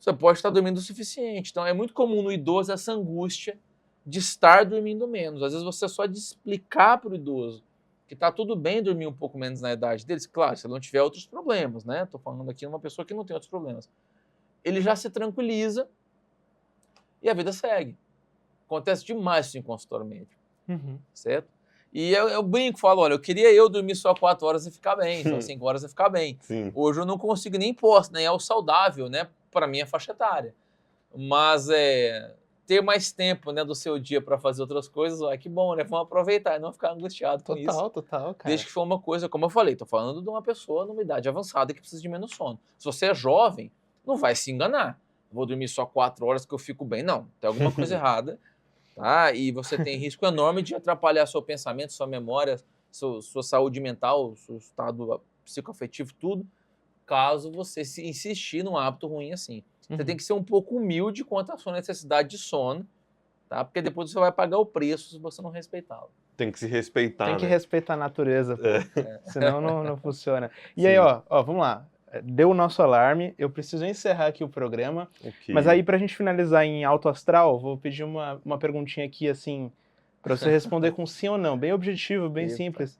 você pode estar dormindo o suficiente. Então, é muito comum no idoso essa angústia de estar dormindo menos. Às vezes, você só de explicar para o idoso que tá tudo bem dormir um pouco menos na idade deles, claro, se ele não tiver outros problemas, né? Tô falando aqui de uma pessoa que não tem outros problemas. Ele já se tranquiliza e a vida segue. Acontece demais isso em consultório médico, certo? E eu brinco, falo, olha, eu queria eu dormir só 4 horas e ficar bem, só 5 horas e ficar bem. Sim. Hoje eu não consigo, nem posso, nem é o saudável, né, para minha faixa etária. Mas ter mais tempo, né, do seu dia para fazer outras coisas, que bom, né? Vamos aproveitar e não ficar angustiado com isso. Total, cara. Desde que for uma coisa, como eu falei, tô falando de uma pessoa numa idade avançada que precisa de menos sono. Se você é jovem, não vai se enganar. Vou dormir só 4 horas que eu fico bem. Não, tem alguma coisa errada. Tá? E você tem risco enorme de atrapalhar seu pensamento, sua memória, sua saúde mental, seu estado psicoafetivo, tudo, caso você se insistir num hábito ruim assim. Você tem que ser um pouco humilde quanto à sua necessidade de sono, tá? Porque depois você vai pagar o preço se você não respeitá-lo. Tem que se respeitar, Tem que né? respeitar a natureza, pô. Senão não funciona. E Sim. aí, ó, vamos lá. Deu o nosso alarme, eu preciso encerrar aqui o programa. Okay. Mas aí, pra gente finalizar em alto astral, vou pedir uma perguntinha aqui, assim, pra você responder com sim ou não. Bem objetivo, bem simples.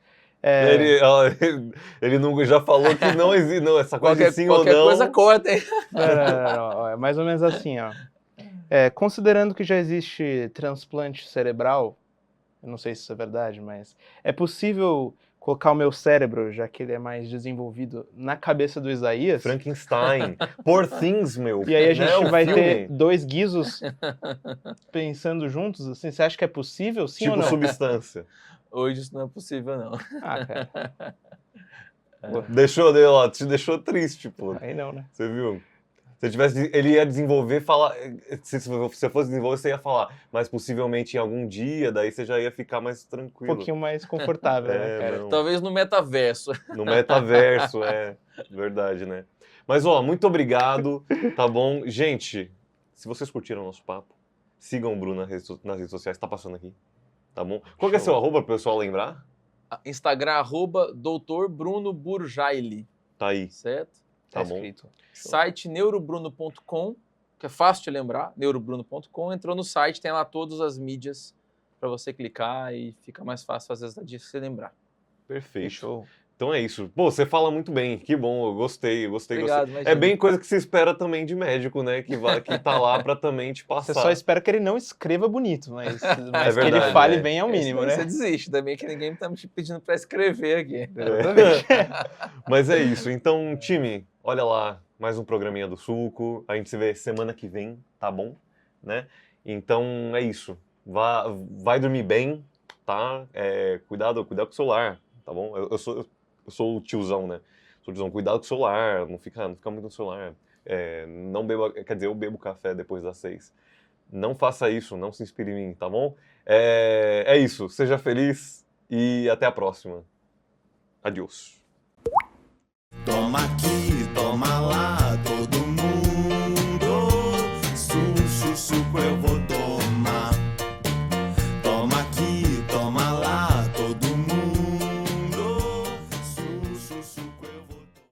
Ele não, já falou que não existe, não, essa coisa de sim ou não. Qualquer coisa corta, hein? Não. É mais ou menos assim, ó. Considerando que já existe transplante cerebral, eu não sei se isso é verdade, mas é possível colocar o meu cérebro, já que ele é mais desenvolvido, na cabeça do Isaías? Frankenstein. Poor Things, meu. E aí a gente vai filme. ter 2 guizos pensando juntos, assim, você acha que é possível, sim ou Tipo não? Substância. Hoje isso não é possível, não. Cara. Te deixou triste, pô. Aí não, né? Você viu? Se ele ia desenvolver, falar. Se você fosse desenvolver, você ia falar. Mas possivelmente em algum dia, daí você já ia ficar mais tranquilo. Um pouquinho mais confortável, né, cara? Não. Talvez no metaverso. No metaverso, verdade, né? Mas, muito obrigado, tá bom? Gente, se vocês curtiram o nosso papo, sigam o Bruno nas redes sociais, tá passando aqui, tá bom? Qual que é seu arroba, pro pessoal lembrar? Instagram, @Dr. Bruno Burjaili. Tá aí. Certo? Tá bom. Escrito. Site neurobruno.com, que é fácil de lembrar, neurobruno.com. Entrou no site, tem lá todas as mídias para você clicar e fica mais fácil, às vezes, de você lembrar. Perfeito. Show. Então é isso. Pô, você fala muito bem. Que bom, eu gostei. Obrigado, É imagina. bem coisa que se espera também de médico, né? Que tá lá pra também te passar. Você só espera que ele não escreva bonito, mas que verdade, ele fale bem é o Esse mínimo, daí né? Você desiste, ainda bem que ninguém tá me pedindo para escrever aqui. Mas é isso. Então, time, olha lá, mais um programinha do Suco. A gente se vê semana que vem, tá bom? Né? Então é isso. Vai dormir bem, tá? Cuidado com o celular, tá bom? Eu sou o tiozão, né? Sou o tiozão, cuidado com o celular, não fica muito no celular. Não beba, quer dizer, eu bebo café depois das 6. Não faça isso, não se inspire em mim, tá bom? É isso, seja feliz e até a próxima. Adiós. Toma aqui.